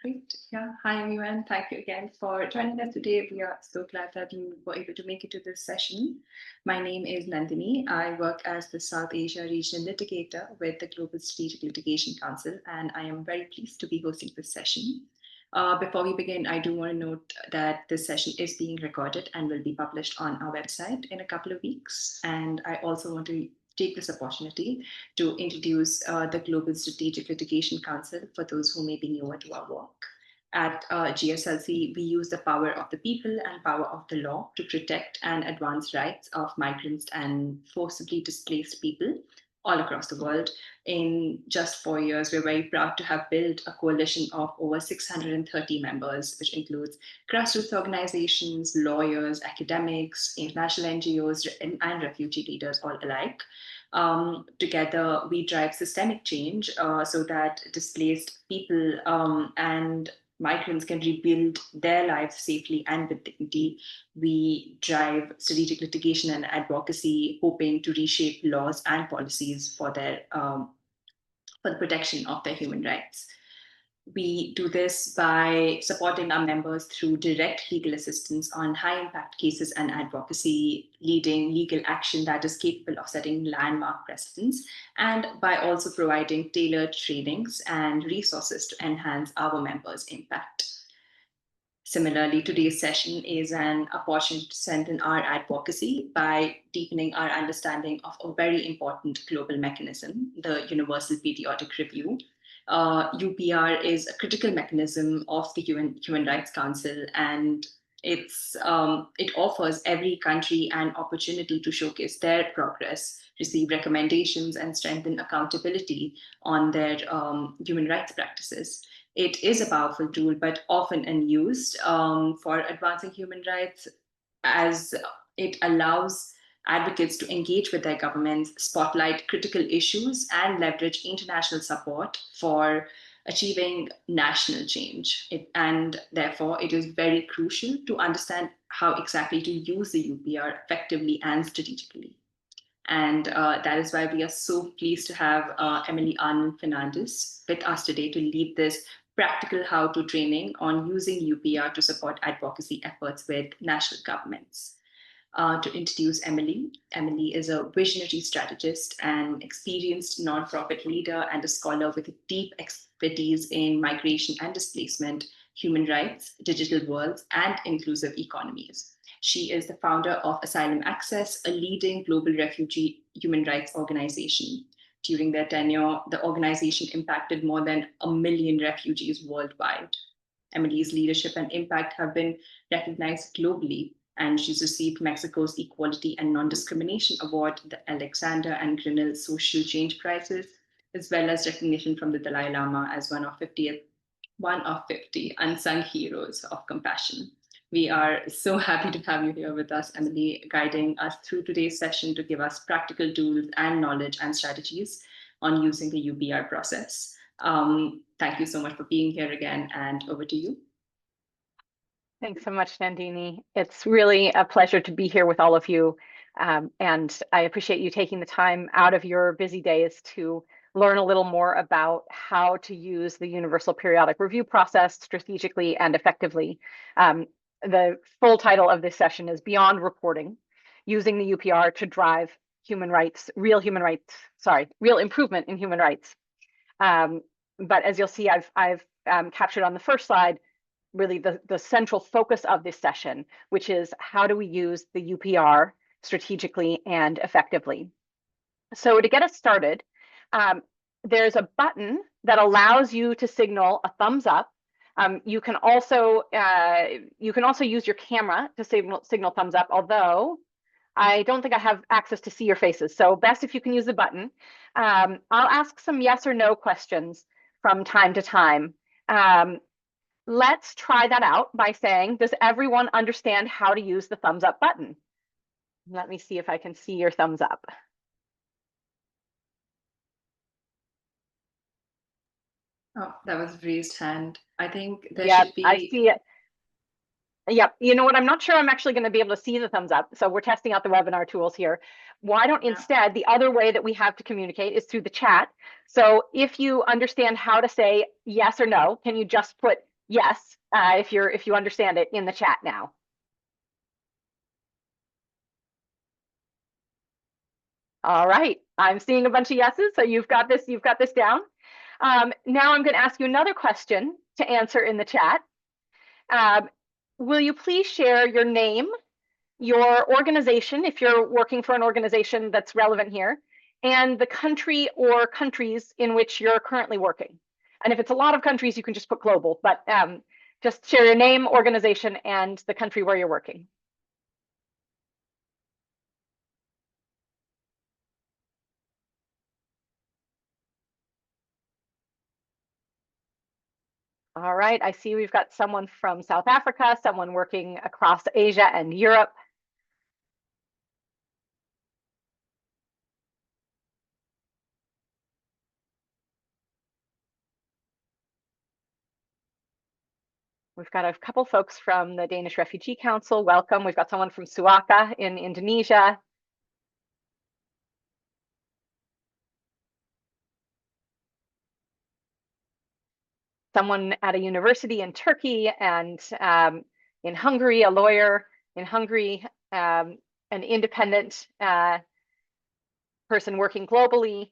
Great. Yeah. Hi, everyone. Thank you again for joining us today. We are so glad that you were able to make it to this session. My name is Nandini. I work as the South Asia Regional Litigator with the Global Strategic Litigation Council, and I am very pleased to be hosting this session. Before we begin, I do want to note that this session is being recorded and will be published on our website in a couple of weeks. And I also want to take this opportunity to introduce the Global Strategic Litigation Council for those who may be newer to our work. At GSLC, we use the power of the people and power of the law to protect and advance rights of migrants and forcibly displaced people all across the world. In just 4 years, we're very proud to have built a coalition of over 630 members, which includes grassroots organizations, lawyers, academics, international NGOs, and refugee leaders all alike. Together, we drive systemic change so that displaced people and migrants can rebuild their lives safely and with dignity. We drive strategic litigation and advocacy, hoping to reshape laws and policies for the protection of their human rights. We do this by supporting our members through direct legal assistance on high impact cases and advocacy, leading legal action that is capable of setting landmark precedents, and by also providing tailored trainings and resources to enhance our members' impact. Similarly, today's session is an opportunity to strengthen our advocacy by deepening our understanding of a very important global mechanism, the Universal Periodic Review. UPR is a critical mechanism of the Human Rights Council, and it offers every country an opportunity to showcase their progress, receive recommendations, and strengthen accountability on their human rights practices. It is a powerful tool, but often unused for advancing human rights, as it allows advocates to engage with their governments, spotlight critical issues, and leverage international support for achieving national change. And therefore, it is very crucial to understand how exactly to use the UPR effectively and strategically. And that is why we are so pleased to have Emily Arnold-Fernández with us today to lead this practical how-to training on using UPR to support advocacy efforts with national governments. To introduce Emily, Emily is a visionary strategist, an experienced nonprofit leader, and a scholar with deep expertise in migration and displacement, human rights, digital worlds, and inclusive economies. She is the founder of Asylum Access, a leading global refugee human rights organization. During their tenure, the organization impacted more than 1 million refugees worldwide. Emily's leadership and impact have been recognized globally, and she's received Mexico's Equality and Non-Discrimination Award, the Alexander and Grinnell Social Change Prizes, as well as recognition from the Dalai Lama as one of 50 unsung heroes of compassion. We are so happy to have you here with us, Emily, guiding us through today's session to give us practical tools and knowledge and strategies on using the UPR process. Thank you so much for being here again, and over to you. Thanks so much, Nandini. It's really a pleasure to be here with all of you. And I appreciate you taking the time out of your busy days to learn a little more about how to use the Universal Periodic Review process strategically and effectively. The full title of this session is Beyond Reporting, Using the UPR to Drive Real Improvement in Human Rights. But as you'll see, I've captured on the first slide really the central focus of this session, which is how do we use the UPR strategically and effectively. So to get us started, there's a button that allows you to signal a thumbs up. You can also use your camera to signal thumbs up, although I don't think I have access to see your faces. So best if you can use the button. I'll ask some yes or no questions from time to time. Let's try that out by saying, does everyone understand how to use the thumbs up button? Let me see if I can see your thumbs up. Oh, that was raised hand. I think there should be. I see it. Yep. You know what? I'm not sure I'm actually going to be able to see the thumbs up. So we're testing out the webinar tools here. Why don't instead, the other way that we have to communicate is through the chat. So if you understand how to say yes or no, can you just put yes if you understand it in the chat now? All right. I'm seeing a bunch of yeses. So you've got this down. Now I'm going to ask you another question to answer in the chat. Will you please share your name, your organization, if you're working for an organization that's relevant here, and the country or countries in which you're currently working? And if it's a lot of countries, you can just put global, but just share your name, organization, and the country where you're working. All right, I see we've got someone from South Africa, someone working across Asia and Europe. We've got a couple folks from the Danish Refugee Council. Welcome. We've got someone from Suaka in Indonesia. Someone at a university in Turkey, and in Hungary, a lawyer in Hungary, an independent person working globally,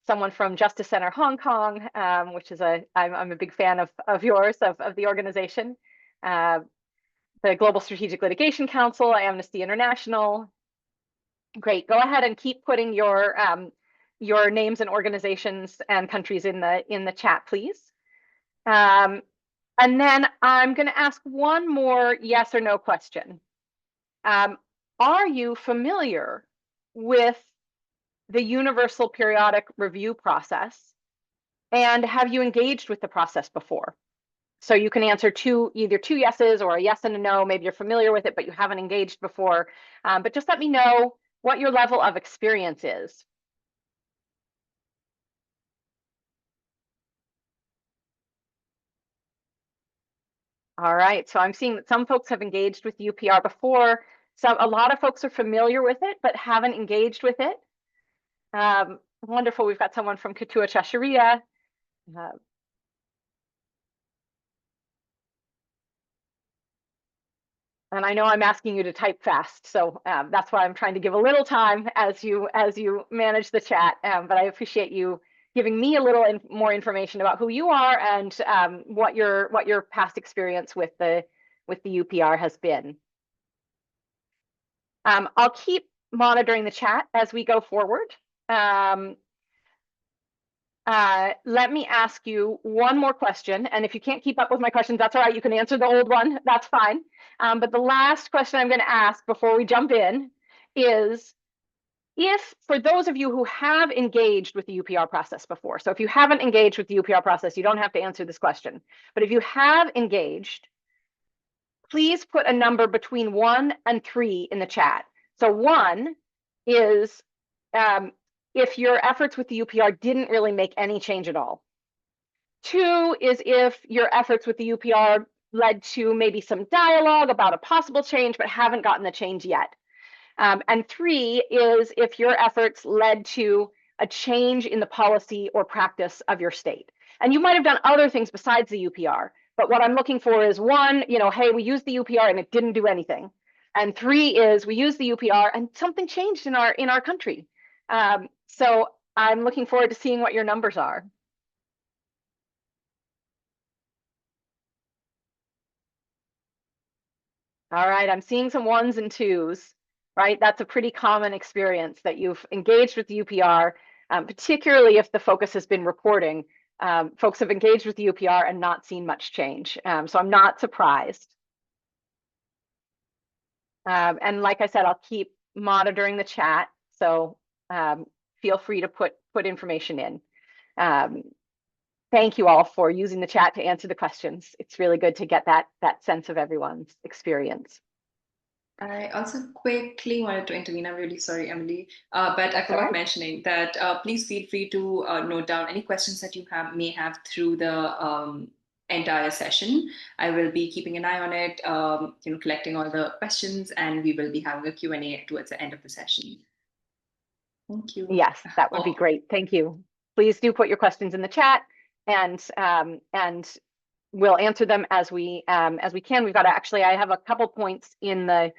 someone from Justice Center Hong Kong, which is I'm a big fan of yours, of the organization, the Global Strategic Litigation Council, Amnesty International. Great. Go ahead and keep putting your names and organizations and countries in the chat, please. And then I'm going to ask one more yes or no question. Are you familiar with the Universal Periodic Review process? And have you engaged with the process before? So you can answer either two yeses or a yes and a no. Maybe you're familiar with it, but you haven't engaged before. But just let me know what your level of experience is. All right, so I'm seeing that some folks have engaged with UPR before. A lot of folks are familiar with it, but haven't engaged with it. Wonderful, we've got someone from Katua Chasharia. And I know I'm asking you to type fast, so that's why I'm trying to give a little time as you manage the chat. But I appreciate you giving me a little more information about who you are and what your past experience with the UPR has been. I'll keep monitoring the chat as we go forward. Let me ask you one more question, and if you can't keep up with my questions, that's all right. You can answer the old one, that's fine. But the last question I'm going to ask before we jump in is, if for those of you who have engaged with the UPR process before, so if you haven't engaged with the UPR process, you don't have to answer this question. But if you have engaged, please put a number between 1 and 3 in the chat. So 1 is if your efforts with the UPR didn't really make any change at all. 2 is if your efforts with the UPR led to maybe some dialogue about a possible change, but haven't gotten the change yet. And 3 is if your efforts led to a change in the policy or practice of your state. And you might have done other things besides the UPR, but what I'm looking for is 1, hey, we used the UPR and it didn't do anything. And 3 is we used the UPR and something changed in our country. So I'm looking forward to seeing what your numbers are. All right, I'm seeing some 1s and 2s, right? That's a pretty common experience that you've engaged with the UPR, particularly if the focus has been reporting. Folks have engaged with the UPR and not seen much change. So I'm not surprised. And like I said, I'll keep monitoring the chat. So feel free to put information in. Thank you all for using the chat to answer the questions. It's really good to get that sense of everyone's experience. I also quickly wanted to intervene. I'm really sorry, Emily, but I forgot mentioning that please feel free to note down any questions that you may have through the entire session. I will be keeping an eye on it, collecting all the questions, and we will be having a Q&A towards the end of the session. Thank you. Yes, that would be great. Thank you. Please do put your questions in the chat, and we'll answer them as we can. We've got actually, I have a couple points in the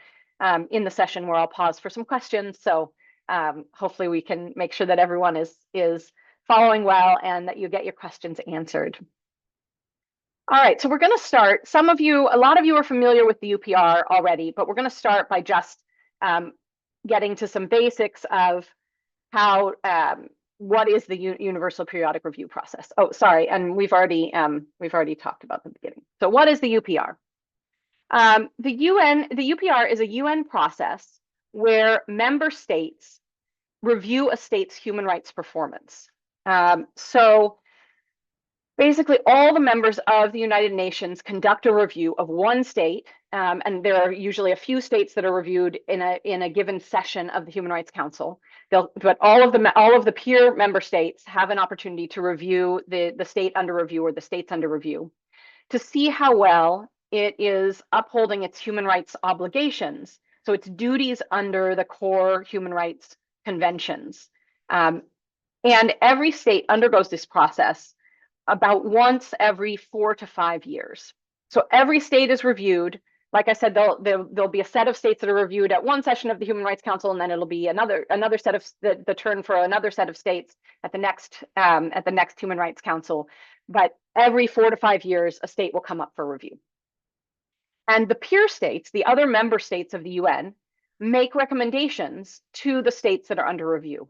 session where I'll pause for some questions. So hopefully we can make sure that everyone is following well and that you get your questions answered. All right, so we're going to start. A lot of you are familiar with the UPR already, but we're going to start by just getting to some basics of how what is the Universal Periodic Review process. Oh, sorry, and we've already talked about the beginning. So what is the UPR? The UPR is a UN process where member states review a state's human rights performance. So basically, all the members of the United Nations conduct a review of one state, and there are usually a few states that are reviewed in a given session of the Human Rights Council. But all of the peer member states have an opportunity to review the state under review or the states under review to see how well it is upholding its human rights obligations, so its duties under the core human rights conventions. And every state undergoes this process about once every 4 to 5 years. So every state is reviewed. Like I said, there'll be a set of states that are reviewed at one session of the Human Rights Council, and then it'll be another set of the turn for another set of states at the next Human Rights Council. But every 4 to 5 years, a state will come up for review. And the peer states, the other member states of the UN, make recommendations to the states that are under review.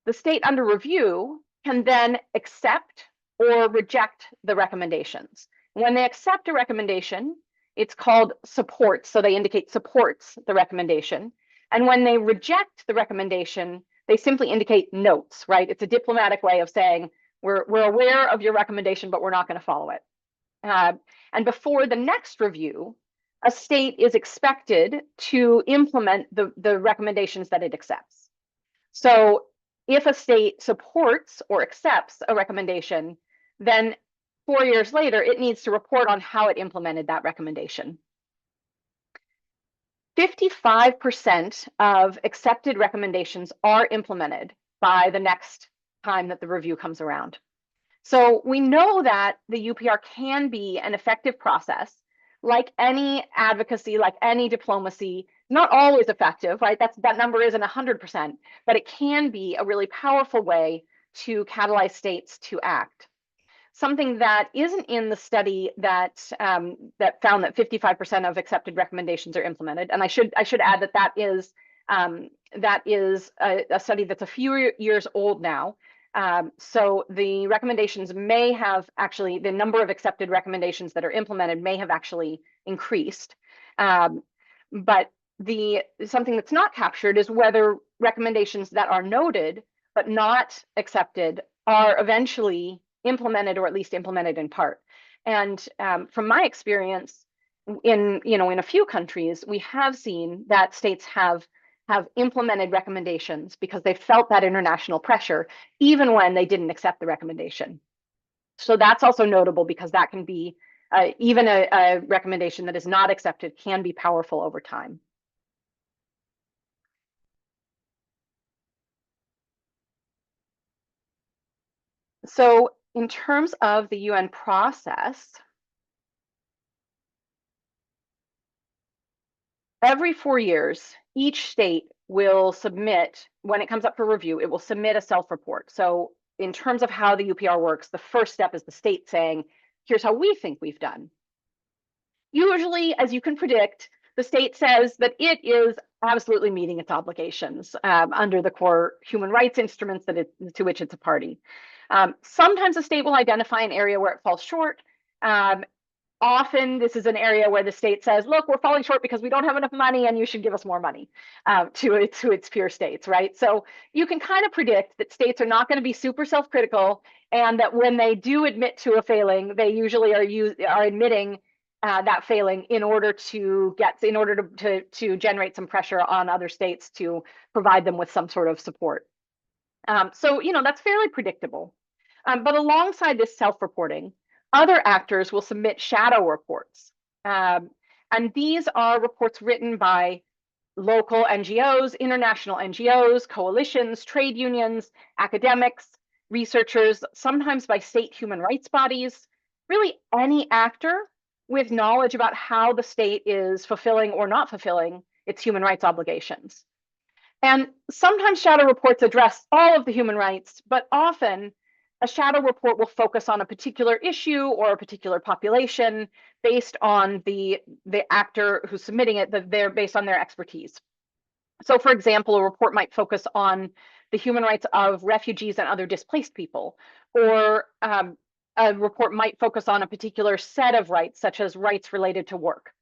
The state under review can then accept or reject the recommendations. When they accept a recommendation, it's called supports, so they indicate supports the recommendation. And when they reject the recommendation, they simply indicate notes, right? It's a diplomatic way of saying, we're aware of your recommendation, but we're not going to follow it. And before the next review, a state is expected to implement the recommendations that it accepts. So if a state supports or accepts a recommendation, then 4 years later, it needs to report on how it implemented that recommendation. 55% of accepted recommendations are implemented by the next time that the review comes around. So we know that the UPR can be an effective process. Like any advocacy, like any diplomacy, not always effective, right? That number isn't 100%, but it can be a really powerful way to catalyze states to act. Something that isn't in the study that found that 55% of accepted recommendations are implemented, and I should add that is a study that's a few years old now. So the recommendations may have actually, the number of accepted recommendations that are implemented may have actually increased. But something that's not captured is whether recommendations that are noted but not accepted are eventually implemented, or at least implemented in part. And from my experience in a few countries, we have seen that states have implemented recommendations because they felt that international pressure, even when they didn't accept the recommendation. So that's also notable because that can be, even a recommendation that is not accepted can be powerful over time. So in terms of the UN process, every 4 years, each state will submit, when it comes up for review, it will submit a self-report. So in terms of how the UPR works, the first step is the state saying, here's how we think we've done. Usually, as you can predict, the state says that it is absolutely meeting its obligations under the core human rights instruments to which it's a party. Sometimes a state will identify an area where it falls short. Often this is an area where the state says, look, we're falling short because we don't have enough money and you should give us more money to its peer states, right? So you can kind of predict that states are not going to be super self-critical, and that when they do admit to a failing, they usually are admitting that failing in order to generate some pressure on other states to provide them with some sort of support. So that's fairly predictable. But alongside this self-reporting, Other actors will submit shadow reports. And these are reports written by local NGOs, international NGOs, coalitions, trade unions, academics, researchers, sometimes by state human rights bodies, really any actor with knowledge about how the state is fulfilling or not fulfilling its human rights obligations. And sometimes shadow reports address all of the human rights, but often a shadow report will focus on a particular issue or a particular population based on the actor who's submitting it, they're based on their expertise. So for example, a report might focus on the human rights of refugees and other displaced people, or a report might focus on a particular set of rights, such as rights related to work.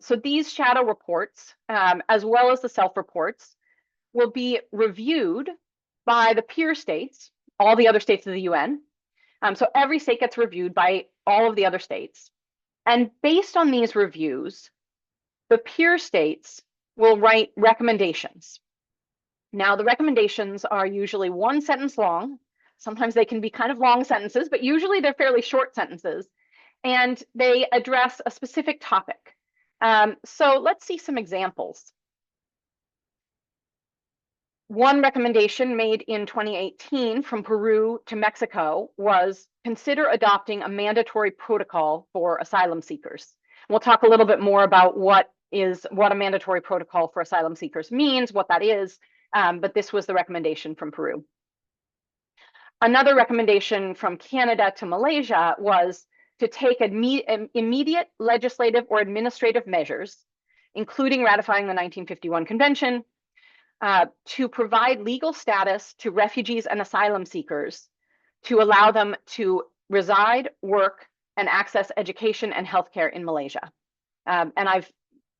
So these shadow reports, as well as the self-reports, will be reviewed by the peer states, all the other states of the UN. So every state gets reviewed by all of the other states. And based on these reviews, the peer states will write recommendations. Now, the recommendations are usually one sentence long. Sometimes they can be kind of long sentences, but usually they're fairly short sentences. And they address a specific topic. So let's see some examples. One recommendation made in 2018 from Peru to Mexico was consider adopting a mandatory protocol for asylum seekers. We'll talk a little bit more about what a mandatory protocol for asylum seekers means, what that is, but this was the recommendation from Peru. Another recommendation from Canada to Malaysia was to take immediate legislative or administrative measures, including ratifying the 1951 Convention, to provide legal status to refugees and asylum seekers to allow them to reside, work, and access education and healthcare in Malaysia. And I've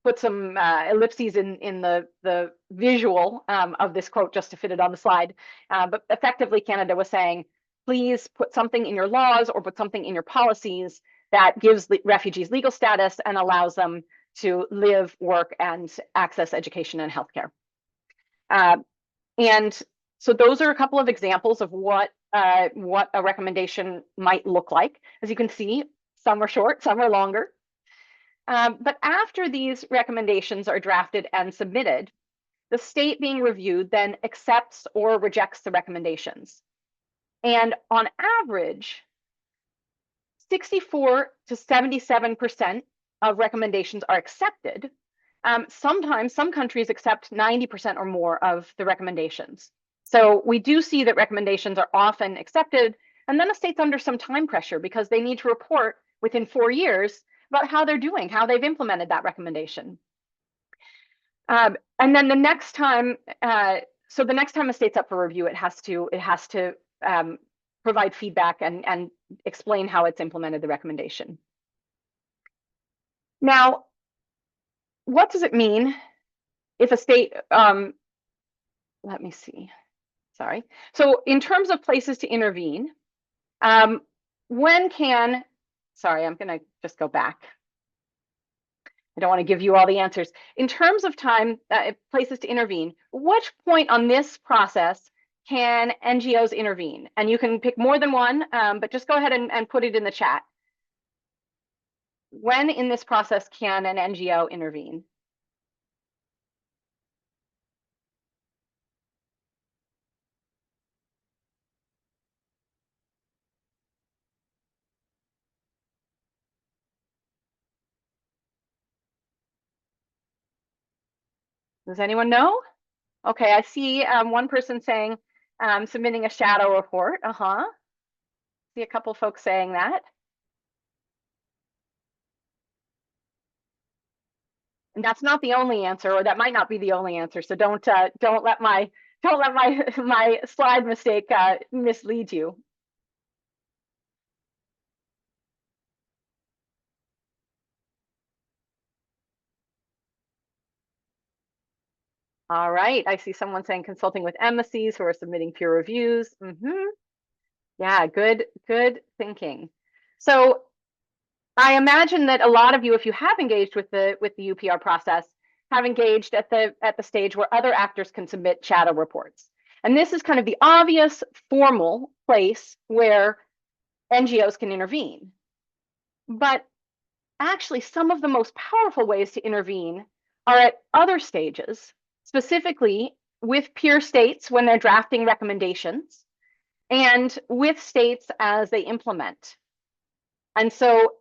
put some ellipses in the visual of this quote just to fit it on the slide. But effectively, Canada was saying, please put something in your laws or put something in your policies that gives refugees legal status and allows them to live, work, and access education and healthcare. And so those are a couple of examples of what a recommendation might look like. As you can see, some are short, some are longer. But after these recommendations are drafted and submitted, the state being reviewed then accepts or rejects the recommendations. And on average, 64 to 77% of recommendations are accepted. Sometimes some countries accept 90% or more of the recommendations. So we do see that recommendations are often accepted, and then a state's under some time pressure because they need to report within 4 years about how they're doing, how they've implemented that recommendation. And then the next time, so the next time a state's up for review, it has to provide feedback and explain how it's implemented the recommendation. Now, what does it mean if a state, let me see, sorry. So in terms of places to intervene, when can, sorry, I'm gonna just go back. I don't want to give you all the answers. In terms of time, places to intervene, which point on this process can NGOs intervene? And you can pick more than one, but just go ahead and put it in the chat. When in this process can an NGO intervene? Does anyone know? Okay, I see one person saying submitting a shadow report. See a couple folks saying that. And that's not the only answer, or that might not be the only answer. So don't let my slide mistake mislead you. All right, I see someone saying consulting with embassies who are submitting peer reviews. Yeah, good thinking. So I imagine that a lot of you, if you have engaged with the UPR process, have engaged at the stage where other actors can submit shadow reports. And this is kind of the obvious formal place where NGOs can intervene. But actually, some of the most powerful ways to intervene are at other stages, specifically with peer states when they're drafting recommendations and with states as they implement. And so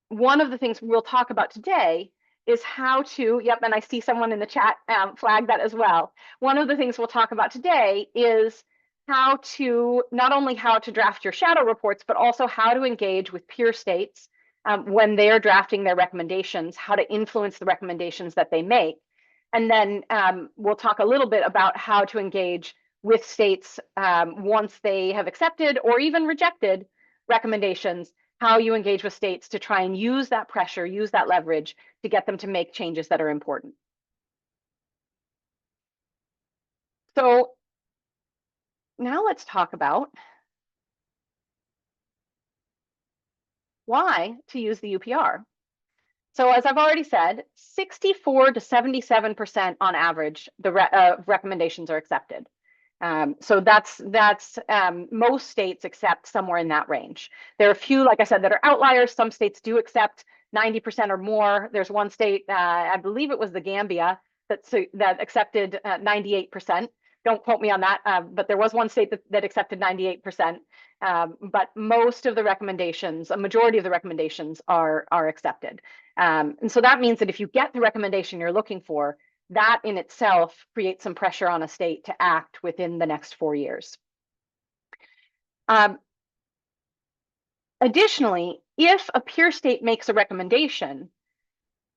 one of the things we'll talk about today is how to, yep, and I see someone in the chat flag that as well. One of the things we'll talk about today is how to, not only how to draft your shadow reports, but also how to engage with peer states when they're drafting their recommendations, how to influence the recommendations that they make. And then we'll talk a little bit about how to engage with states once they have accepted or even rejected recommendations, how you engage with states to try and use that pressure, use that leverage to get them to make changes that are important. So now let's talk about why to use the UPR. So as I've already said, 64 to 77% on average, the recommendations are accepted. So that's most states accept somewhere in that range. There are a few, like I said, that are outliers. Some states do accept 90% or more. There's one state, I believe it was the Gambia, that accepted 98%. Don't quote me on that, but there was one state that accepted 98%. But most of the recommendations, a majority of the recommendations are accepted. And so that means that if you get the recommendation you're looking for, that in itself creates some pressure on a state to act within the next 4 years. Additionally, if a peer state makes a recommendation,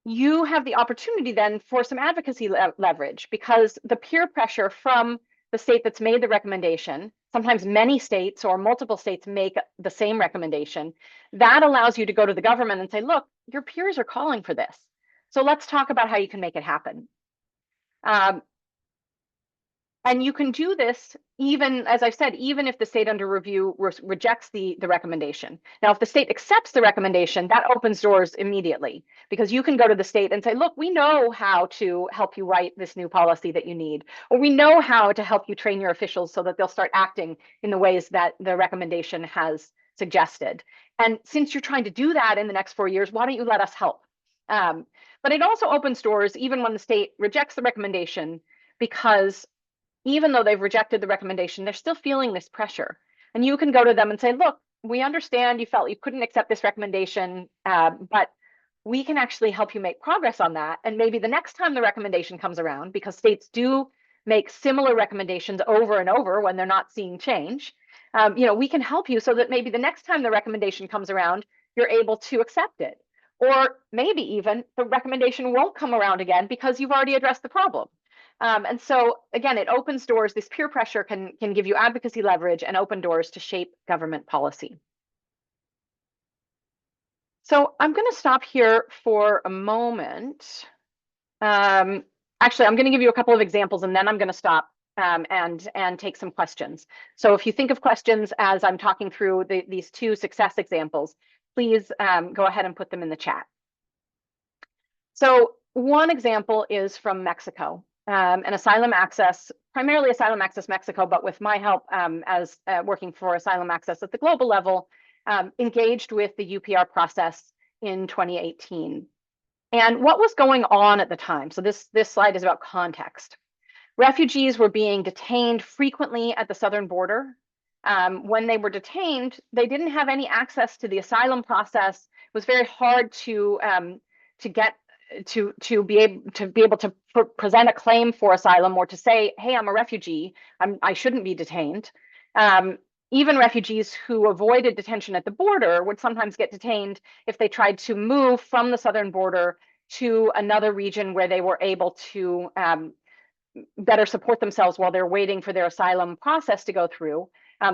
you have the opportunity then for some advocacy leverage, because the peer pressure from the state that's made the recommendation, sometimes many states or multiple states make the same recommendation, that allows you to go to the government and say, look, your peers are calling for this. So let's talk about how you can make it happen. And you can do this even, as I've said, even if the state under review rejects the recommendation. Now, if the state accepts the recommendation, that opens doors immediately, because you can go to the state and say, look, we know how to help you write this new policy that you need, or we know how to help you train your officials so that they'll start acting in the ways that the recommendation has suggested. And since you're trying to do that in the next 4 years, why don't you let us help? But it also opens doors even when the state rejects the recommendation, because even though they've rejected the recommendation, they're still feeling this pressure. And you can go to them and say, look, we understand you felt you couldn't accept this recommendation, but we can actually help you make progress on that. And maybe the next time the recommendation comes around, because states do make similar recommendations over and over when they're not seeing change, we can help you so that maybe the next time the recommendation comes around, you're able to accept it. Or maybe even the recommendation won't come around again because you've already addressed the problem. And so, again, it opens doors. This peer pressure can give you advocacy leverage and open doors to shape government policy. So I'm going to stop here for a moment. Actually, I'm going to give you a couple of examples, and then I'm going to stop and take some questions. So if you think of questions as I'm talking through these two success examples, please go ahead and put them in the chat. So one example is from Mexico. And Asylum Access, primarily Asylum Access Mexico, but with my help as working for Asylum Access at the global level, engaged with the UPR process in 2018. And what was going on at the time? So this slide is about context. Refugees were being detained frequently at the southern border. When they were detained, they didn't have any access to the asylum process. It was very hard to be able to present a claim for asylum, or to say, hey, I'm a refugee, I shouldn't be detained. Even refugees who avoided detention at the border would sometimes get detained if they tried to move from the southern border to another region where they were able to better support themselves while they're waiting for their asylum process to go through.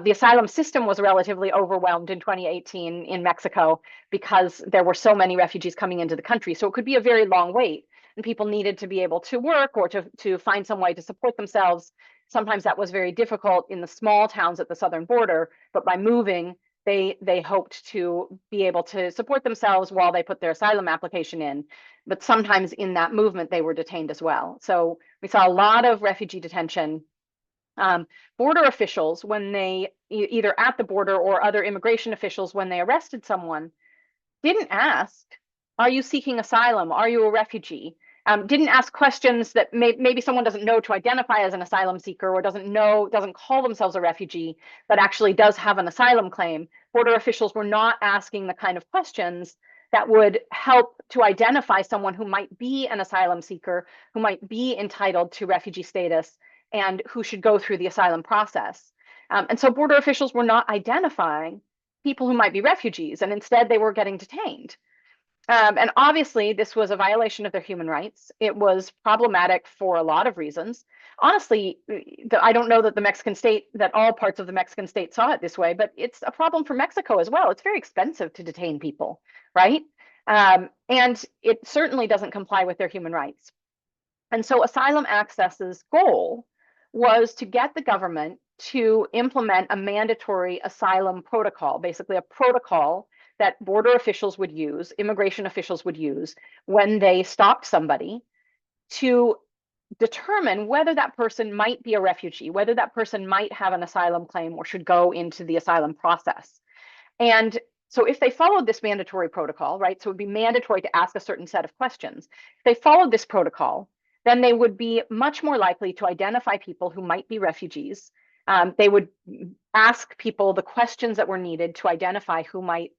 The asylum system was relatively overwhelmed in 2018 in Mexico because there were so many refugees coming into the country. So it could be a very long wait, and people needed to be able to work or to find some way to support themselves. Sometimes that was very difficult in the small towns at the southern border, but by moving, they hoped to be able to support themselves while they put their asylum application in. But sometimes in that movement, they were detained as well. So we saw a lot of refugee detention Border officials, when they, either at the border or other immigration officials, when they arrested someone, didn't ask, are you seeking asylum? Are you a refugee? Didn't ask questions that maybe someone doesn't know to identify as an asylum seeker, or doesn't call themselves a refugee, but actually does have an asylum claim. Border officials were not asking the kind of questions that would help to identify someone who might be an asylum seeker, who might be entitled to refugee status, and who should go through the asylum process. And so border officials were not identifying people who might be refugees, and instead they were getting detained. And obviously, this was a violation of their human rights. It was problematic for a lot of reasons. Honestly, I don't know that the Mexican state, that all parts of the Mexican state saw it this way, but it's a problem for Mexico as well. It's very expensive to detain people, right? And it certainly doesn't comply with their human rights. And so Asylum Access's goal was to get the government to implement a mandatory asylum protocol, basically a protocol that border officials would use, immigration officials would use when they stopped somebody, to determine whether that person might be a refugee, whether that person might have an asylum claim or should go into the asylum process. And so if they followed this mandatory protocol, right, so it would be mandatory to ask a certain set of questions. If they followed this protocol, then they would be much more likely to identify people who might be refugees. They would ask people the questions that were needed to identify who might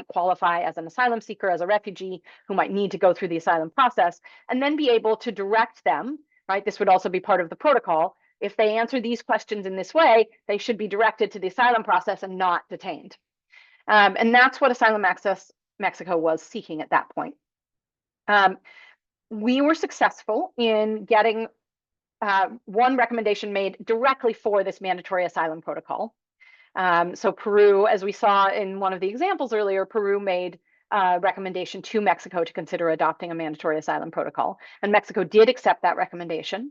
qualify as an asylum seeker, as a refugee, who might need to go through the asylum process, and then be able to direct them, right? This would also be part of the protocol. If they answer these questions in this way, they should be directed to the asylum process and not detained. And that's what Asylum Access Mexico was seeking at that point. We were successful in getting one recommendation made directly for this mandatory asylum protocol. So Peru, as we saw in one of the examples earlier, Peru made a recommendation to Mexico to consider adopting a mandatory asylum protocol, and Mexico did accept that recommendation.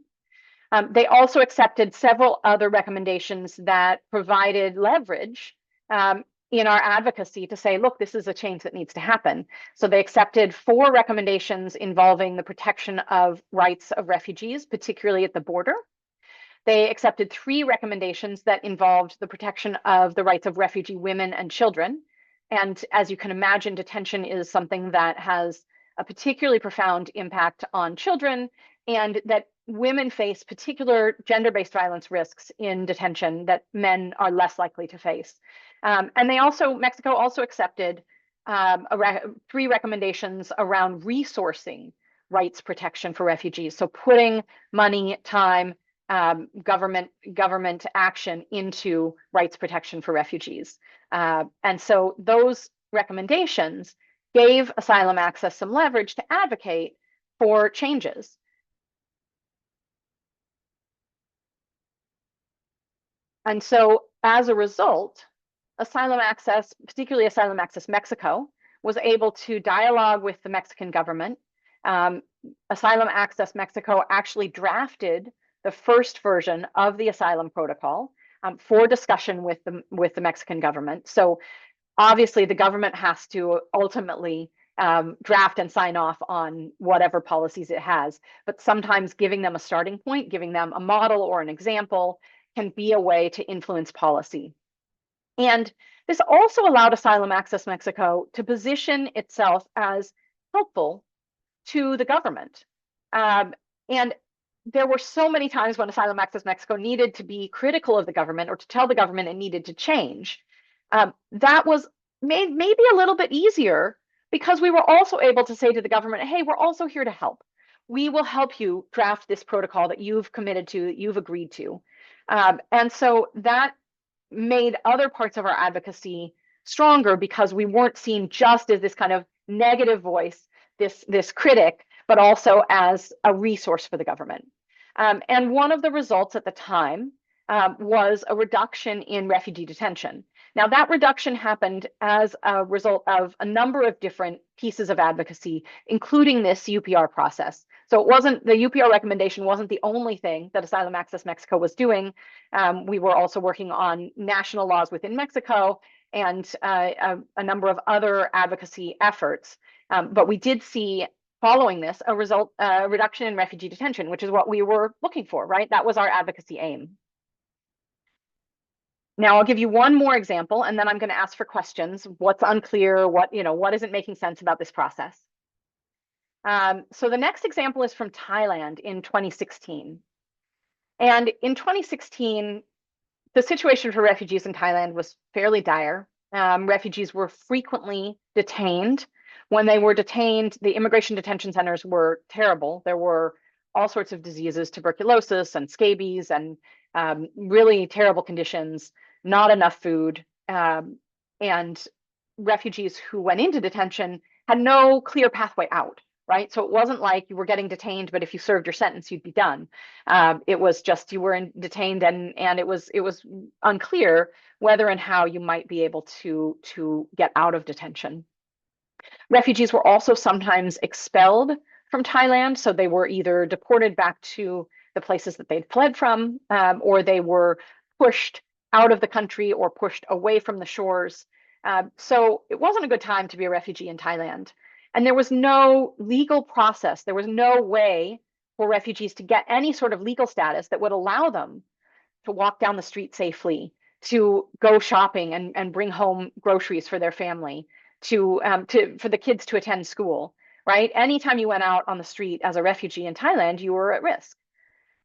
They also accepted several other recommendations that provided leverage in our advocacy to say, look, this is a change that needs to happen. So they accepted 4 recommendations involving the protection of rights of refugees, particularly at the border. They accepted 3 recommendations that involved the protection of the rights of refugee women and children. And as you can imagine, detention is something that has a particularly profound impact on children, and that women face particular gender-based violence risks in detention that men are less likely to face. And Mexico also accepted 3 recommendations around resourcing rights protection for refugees. So putting money, time, government action into rights protection for refugees. And so those recommendations gave Asylum Access some leverage to advocate for changes. And so as a result, Asylum Access, particularly Asylum Access Mexico, was able to dialogue with the Mexican government. Asylum Access Mexico actually drafted the first version of the asylum protocol for discussion with the Mexican government. So obviously the government has to ultimately draft and sign off on whatever policies it has, but sometimes giving them a starting point, giving them a model or an example, can be a way to influence policy. And this also allowed Asylum Access Mexico to position itself as helpful to the government. And there were so many times when Asylum Access Mexico needed to be critical of the government or to tell the government it needed to change. That was made maybe a little bit easier because we were also able to say to the government, hey, we're also here to help. We will help you draft this protocol that you've committed to, that you've agreed to. And so that made other parts of our advocacy stronger because we weren't seen just as this kind of negative voice, this critic, but also as a resource for the government. And one of the results at the time was a reduction in refugee detention. Now, that reduction happened as a result of a number of different pieces of advocacy, including this UPR process. So it wasn't, the UPR recommendation wasn't the only thing that Asylum Access Mexico was doing. We were also working on national laws within Mexico and a number of other advocacy efforts. But we did see, following this, a reduction in refugee detention, which is what we were looking for, right? That was our advocacy aim. Now I'll give you one more example, and then I'm going to ask for questions. What's unclear? What isn't making sense about this process? So the next example is from Thailand in 2016. And in 2016, the situation for refugees in Thailand was fairly dire. Refugees were frequently detained. When they were detained, the immigration detention centers were terrible. There were all sorts of diseases, tuberculosis and scabies, and really terrible conditions, not enough food. And refugees who went into detention had no clear pathway out, right? So it wasn't like you were getting detained, but if you served your sentence, you'd be done. It was just you were detained, and it was unclear whether and how you might be able to get out of detention. Refugees were also sometimes expelled from Thailand, so they were either deported back to the places that they'd fled from, or they were pushed out of the country or pushed away from the shores. So it wasn't a good time to be a refugee in Thailand. And there was no legal process. There was no way for refugees to get any sort of legal status that would allow them to walk down the street safely, to go shopping and bring home groceries for their family, for the kids to attend school, right? Anytime you went out on the street as a refugee in Thailand, you were at risk.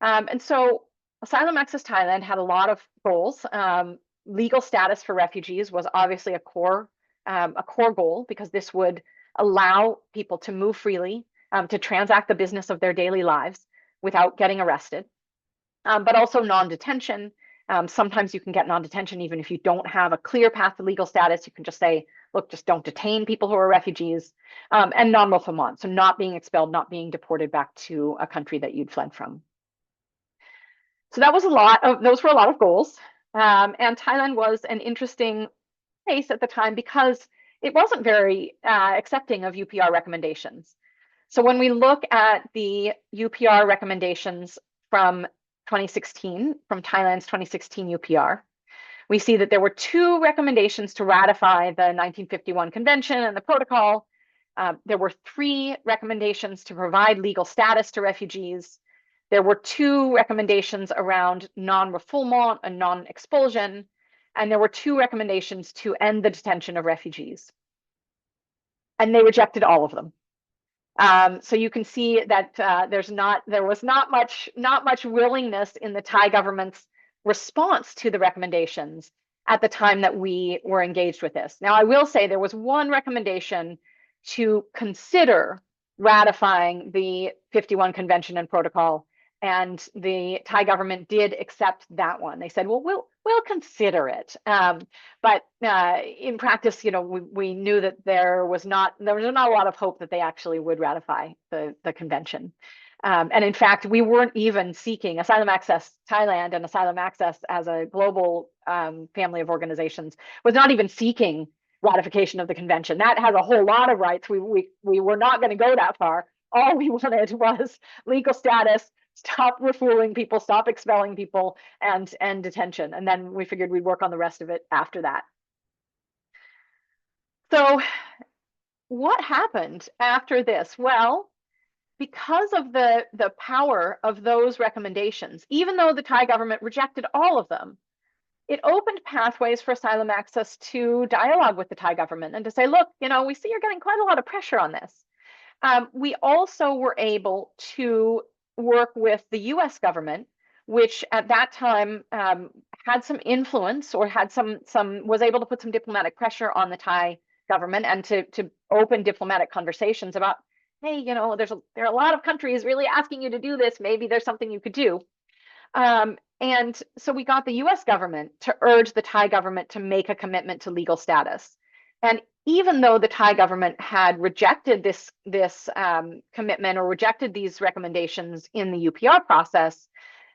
And so Asylum Access Thailand had a lot of goals. Legal status for refugees was obviously a core goal, because this would allow people to move freely, to transact the business of their daily lives without getting arrested. But also non-detention. Sometimes you can get non-detention even if you don't have a clear path to legal status. You can just say, look, just don't detain people who are refugees. And non-refoulement, so not being expelled, not being deported back to a country that you'd fled from. So that was those were a lot of goals. And Thailand was an interesting place at the time because it wasn't very accepting of UPR recommendations. So when we look at the UPR recommendations from 2016, from Thailand's 2016 UPR, we see that there were 2 recommendations to ratify the 1951 convention and the protocol. There were 3 recommendations to provide legal status to refugees. There were 2 recommendations around non-refoulement and non-expulsion, and there were 2 recommendations to end the detention of refugees. And they rejected all of them. So you can see that there was not much willingness in the Thai government's response to the recommendations at the time that we were engaged with this. Now, I will say there was one recommendation to consider ratifying the 51 Convention and Protocol, and the Thai government did accept that one. They said, well, we'll consider it. But in practice, we knew that there was not a lot of hope that they actually would ratify the convention. And in fact, we weren't even seeking Asylum Access Thailand, and Asylum Access as a global family of organizations was not even seeking ratification of the convention. That has a whole lot of rights. We were not going to go that far. All we wanted was legal status, stop refouling people, stop expelling people, and detention. And then we figured we'd work on the rest of it after that. So what happened after this? Well, because of the power of those recommendations, even though the Thai government rejected all of them, it opened pathways for Asylum Access to dialogue with the Thai government and to say, look, we see you're getting quite a lot of pressure on this. We also were able to work with the US government, which at that time had some influence, or had was able to put some diplomatic pressure on the Thai government, and to open diplomatic conversations about, hey, there are a lot of countries really asking you to do this. Maybe there's something you could do. And so we got the US government to urge the Thai government to make a commitment to legal status. And even though the Thai government had rejected this commitment, or rejected these recommendations in the UPR process,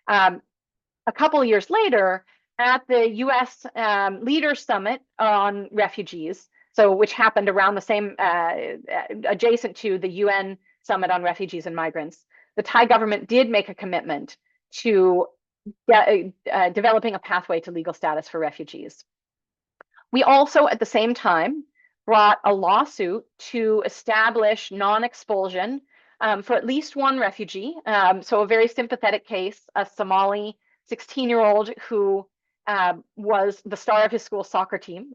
a couple of years later, at the US Leaders Summit on Refugees, which happened around the same, adjacent to the UN Summit on Refugees and Migrants, the Thai government did make a commitment to developing a pathway to legal status for refugees. We also, at the same time, brought a lawsuit to establish non-expulsion for at least one refugee. So a very sympathetic case, a Somali 16-year-old who was the star of his school soccer team,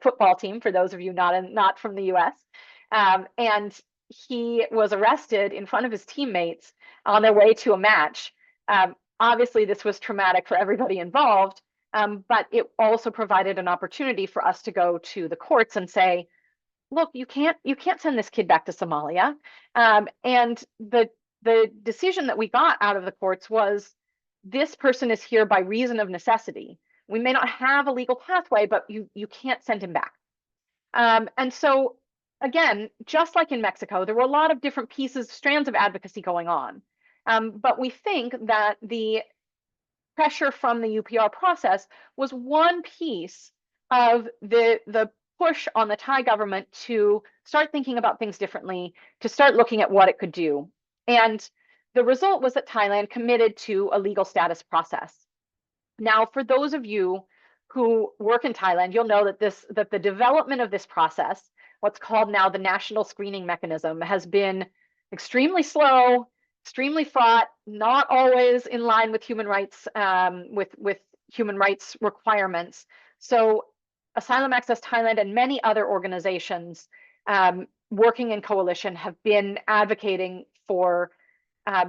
football team, for those of you not from the US. And he was arrested in front of his teammates on their way to a match. Obviously, this was traumatic for everybody involved, but it also provided an opportunity for us to go to the courts and say, look, you can't send this kid back to Somalia. And the decision that we got out of the courts was, this person is here by reason of necessity. We may not have a legal pathway, but you can't send him back. And so, again, just like in Mexico, there were a lot of different strands of advocacy going on. But we think that the pressure from the UPR process was one piece of the push on the Thai government to start thinking about things differently, to start looking at what it could do. And the result was that Thailand committed to a legal status process. Now, for those of you who work in Thailand, you'll know that the development of this process, what's called now the national screening mechanism, has been extremely slow, extremely fraught, not always in line with human rights, with human rights requirements. So Asylum Access Thailand and many other organizations working in coalition have been advocating for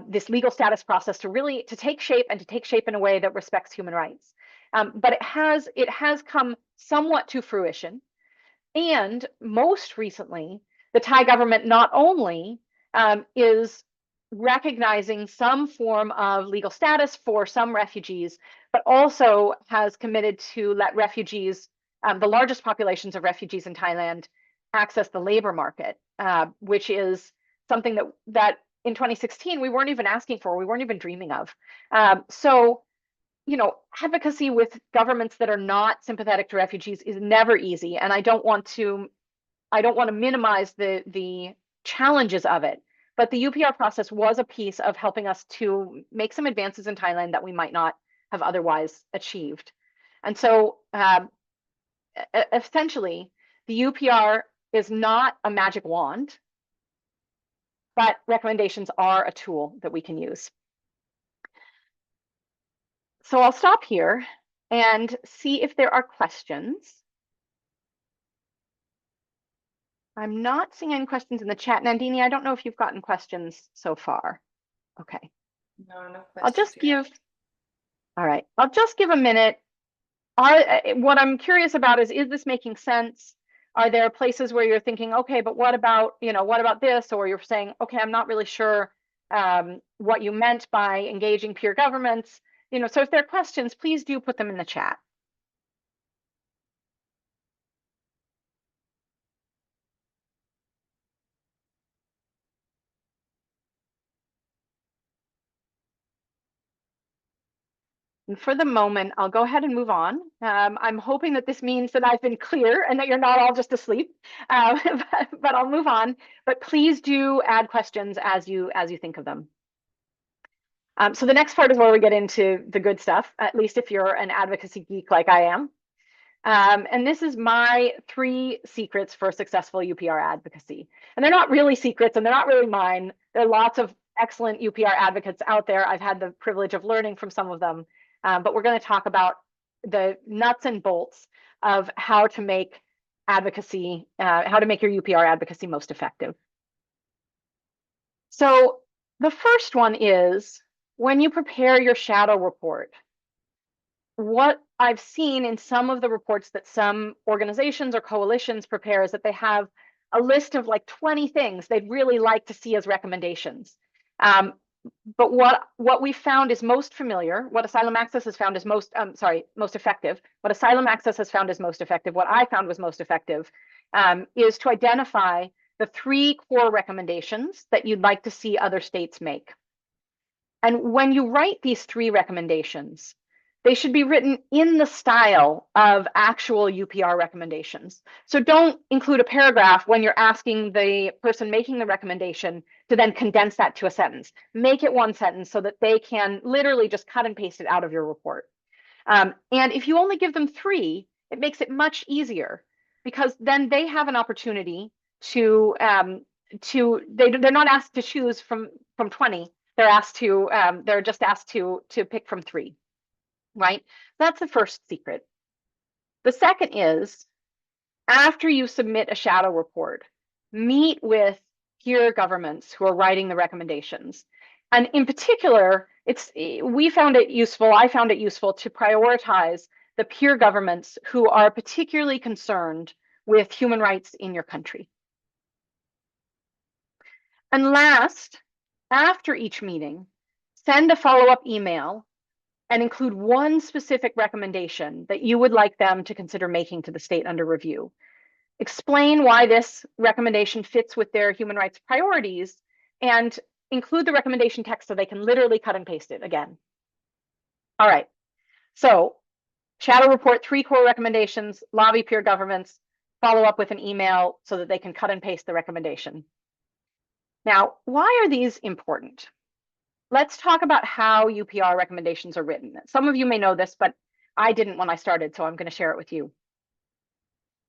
this legal status process to take shape, and to take shape in a way that respects human rights. But it has come somewhat to fruition. And most recently, the Thai government not only is recognizing some form of legal status for some refugees, but also has committed to let refugees, the largest populations of refugees in Thailand, access the labor market, which is something that in 2016 we weren't even asking for, we weren't even dreaming of. So, you know, advocacy with governments that are not sympathetic to refugees is never easy, and I don't want to minimize the challenges of it. But the UPR process was a piece of helping us to make some advances in Thailand that we might not have otherwise achieved. And so essentially, the UPR is not a magic wand, but recommendations are a tool that we can use. So I'll stop here and see if there are questions. I'm not seeing any questions in the chat. Nandini, I don't know if you've gotten questions so far. Okay. No questions. I'll just give, all right, I'll just give a minute. What I'm curious about is this making sense? Are there places where you're thinking, okay, but what about this? Or you're saying, okay, I'm not really sure what you meant by engaging peer governments. So if there are questions, please do put them in the chat. And for the moment, I'll go ahead and move on. I'm hoping that this means that I've been clear and that you're not all just asleep, but I'll move on. But please do add questions as you think of them. So the next part is where we get into the good stuff, at least if you're an advocacy geek like I am. And this is my 3 secrets for successful UPR advocacy. And they're not really secrets, and they're not really mine. There are lots of excellent UPR advocates out there. I've had the privilege of learning from some of them. But we're going to talk about the nuts and bolts of how to make advocacy, how to make your UPR advocacy most effective. So the first one is, when you prepare your shadow report, what I've seen in some of the reports that some organizations or coalitions prepare is that they have a list of like 20 things they'd really like to see as recommendations. But what we found is most familiar, what Asylum Access has found is most effective. What Asylum Access has found is most effective, what I found was most effective, is to identify the 3 core recommendations that you'd like to see other states make. And when you write these 3 recommendations, they should be written in the style of actual UPR recommendations. So don't include a paragraph when you're asking the person making the recommendation to then condense that to a sentence. Make it 1 sentence so that they can literally just cut and paste it out of your report. And if you only give them 3, it makes it much easier, because then they have an opportunity to they're not asked to choose from 20. They're just asked to pick from 3. right? That's the first secret. The second is, after you submit a shadow report, meet with peer governments who are writing the recommendations. And in particular, I found it useful to prioritize the peer governments who are particularly concerned with human rights in your country. And last, after each meeting, send a follow-up email and include one specific recommendation that you would like them to consider making to the state under review. Explain why this recommendation fits with their human rights priorities, and include the recommendation text so they can literally cut and paste it again. All right, so shadow report 3 core recommendations, lobby peer governments, follow up with an email so that they can cut and paste the recommendation. Now, why are these important? Let's talk about how UPR recommendations are written. Some of you may know this, but I didn't when I started, so I'm going to share it with you.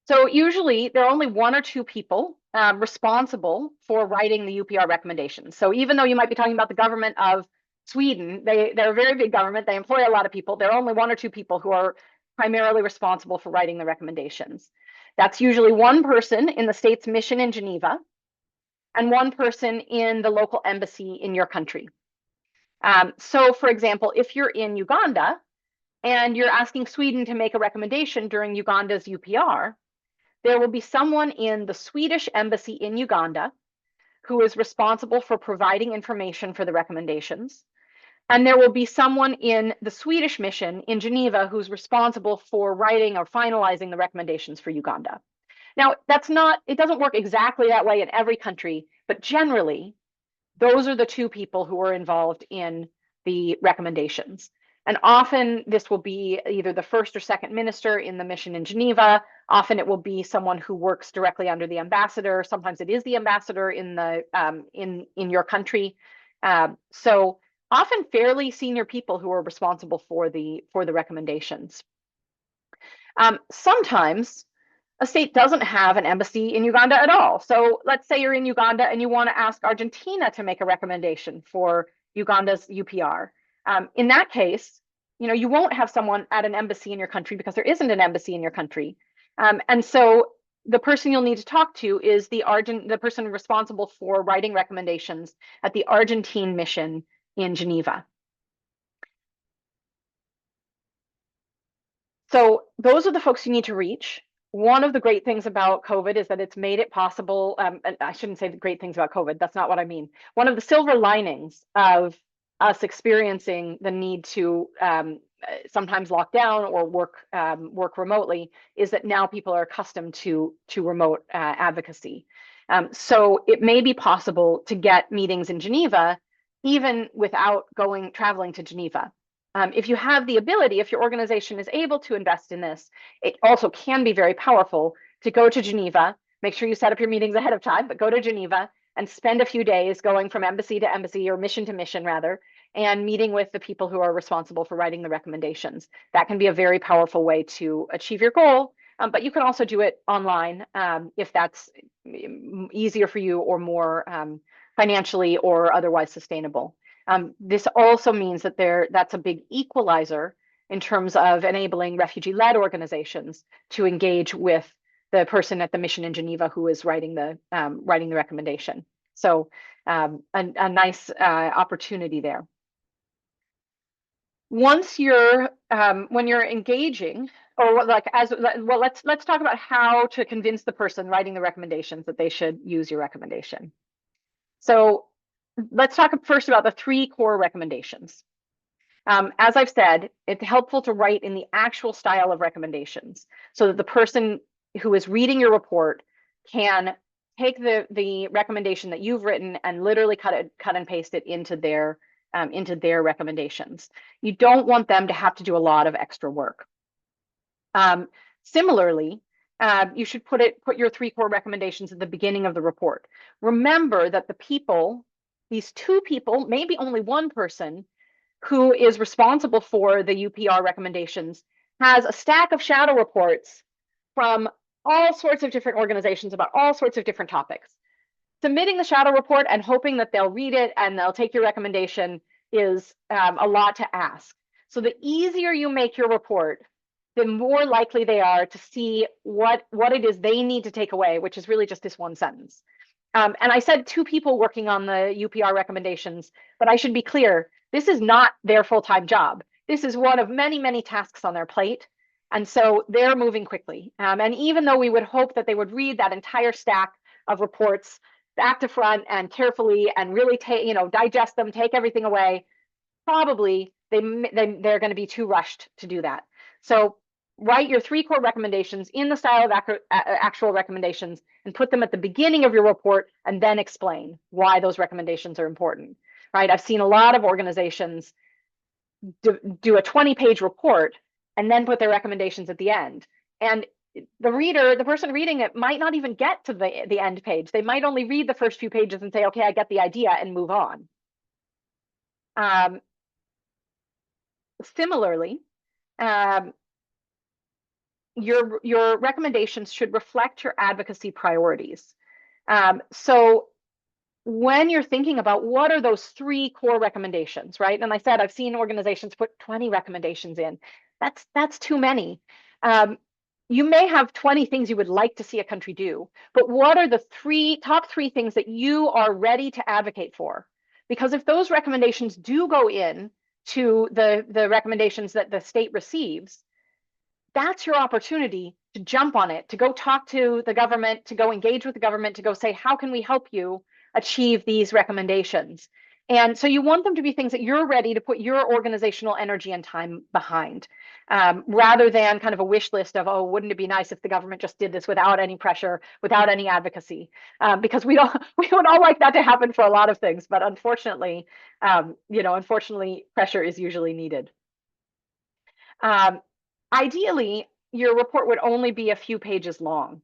So usually there are only 1 or 2 people responsible for writing the UPR recommendations. So even though you might be talking about the government of Sweden, they're a very big government, they employ a lot of people, there are only 1 or 2 people who are primarily responsible for writing the recommendations. That's usually 1 person in the state's mission in Geneva and 1 person in the local embassy in your country. So for example, if you're in Uganda and you're asking Sweden to make a recommendation during Uganda's UPR, there will be someone in the Swedish embassy in Uganda who is responsible for providing information for the recommendations. And there will be someone in the Swedish mission in Geneva who's responsible for writing or finalizing the recommendations for Uganda. Now, it doesn't work exactly that way in every country, but generally, those are the 2 people who are involved in the recommendations. And often this will be either the first or second minister in the mission in Geneva. Often it will be someone who works directly under the ambassador. Sometimes it is the ambassador in the in your country. So often fairly senior people who are responsible for the recommendations. Sometimes a state doesn't have an embassy in Uganda at all. So let's say you're in Uganda and you want to ask Argentina to make a recommendation for Uganda's UPR. In that case, you won't have someone at an embassy in your country because there isn't an embassy in your country. And so the person you'll need to talk to is the person responsible for writing recommendations at the Argentine mission in Geneva. So those are the folks you need to reach. One of the great things about COVID is that it's made it possible, and I shouldn't say the great things about COVID, that's not what I mean. One of the silver linings of us experiencing the need to sometimes lock down or work remotely is that now people are accustomed to remote advocacy. So it may be possible to get meetings in Geneva even without traveling to Geneva. If you have the ability, if your organization is able to invest in this, it also can be very powerful to go to Geneva. Make sure you set up your meetings ahead of time, but go to Geneva and spend a few days going from embassy to embassy, or mission to mission rather, and meeting with the people who are responsible for writing the recommendations. That can be a very powerful way to achieve your goal, but you can also do it online if that's easier for you or more financially or otherwise sustainable. This also means that that's a big equalizer in terms of enabling refugee-led organizations to engage with the person at the mission in Geneva who is writing the recommendation. So a nice opportunity there. Once when you're engaging, or let's talk about how to convince the person writing the recommendations that they should use your recommendation. So let's talk first about the 3 core recommendations. As I've said, it's helpful to write in the actual style of recommendations so that the person who is reading your report can take the recommendation that you've written and literally cut and paste it into their recommendations. You don't want them to have to do a lot of extra work. Similarly, you should put your 3 core recommendations at the beginning of the report. Remember that these 2 people, maybe only 1 person who is responsible for the UPR recommendations, has a stack of shadow reports from all sorts of different organizations about all sorts of different topics. Submitting the shadow report and hoping that they'll read it and they'll take your recommendation is a lot to ask. So the easier you make your report, the more likely they are to see what it is they need to take away, which is really just this one sentence. And I said 2 people working on the UPR recommendations, but I should be clear, this is not their full-time job. This is one of many, many tasks on their plate. And so they're moving quickly. And even though we would hope that they would read that entire stack of reports back to front and carefully and really digest them, take everything away, probably they're going to be too rushed to do that. So write your 3 core recommendations in the style of actual recommendations and put them at the beginning of your report, and then explain why those recommendations are important, right? I've seen a lot of organizations do a 20-page report and then put their recommendations at the end. And the person reading it might not even get to the end page. They might only read the first few pages and say, okay, I get the idea, and move on. Similarly, your recommendations should reflect your advocacy priorities. So when you're thinking about what are those 3 core recommendations, right? And I said, I've seen organizations put 20 recommendations in. That's too many. You may have 20 things you would like to see a country do, but what are the top three things that you are ready to advocate for? Because if those recommendations do go in to the recommendations that the state receives, that's your opportunity to jump on it, to go talk to the government, to go engage with the government, to go say, how can we help you achieve these recommendations? And so you want them to be things that you're ready to put your organizational energy and time behind, rather than kind of a wish list of, oh, wouldn't it be nice if the government just did this without any pressure, without any advocacy? Because we would all like that to happen for a lot of things, but unfortunately, unfortunately, pressure is usually needed. Ideally, your report would only be a few pages long.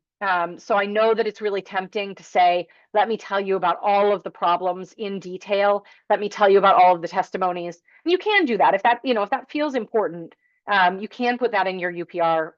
So I know that it's really tempting to say, let me tell you about all of the problems in detail. Let me tell you about all of the testimonies. And you can do that if that feels important. You can put that in your UPR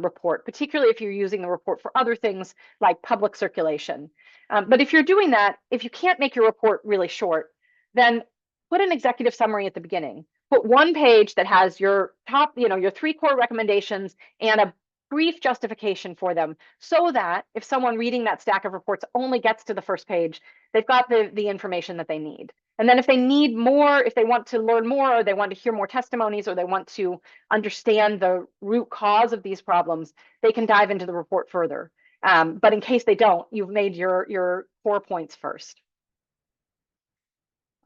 report, particularly if you're using the report for other things like public circulation. But if you're doing that, if you can't make your report really short, then put an executive summary at the beginning. Put 1 page that has your top, your 3 core recommendations and a brief justification for them, so that if someone reading that stack of reports only gets to the first page, they've got the information that they need. And then if they need more, if they want to learn more, or they want to hear more testimonies, or they want to understand the root cause of these problems, they can dive into the report further. But in case they don't, you've made your core points first.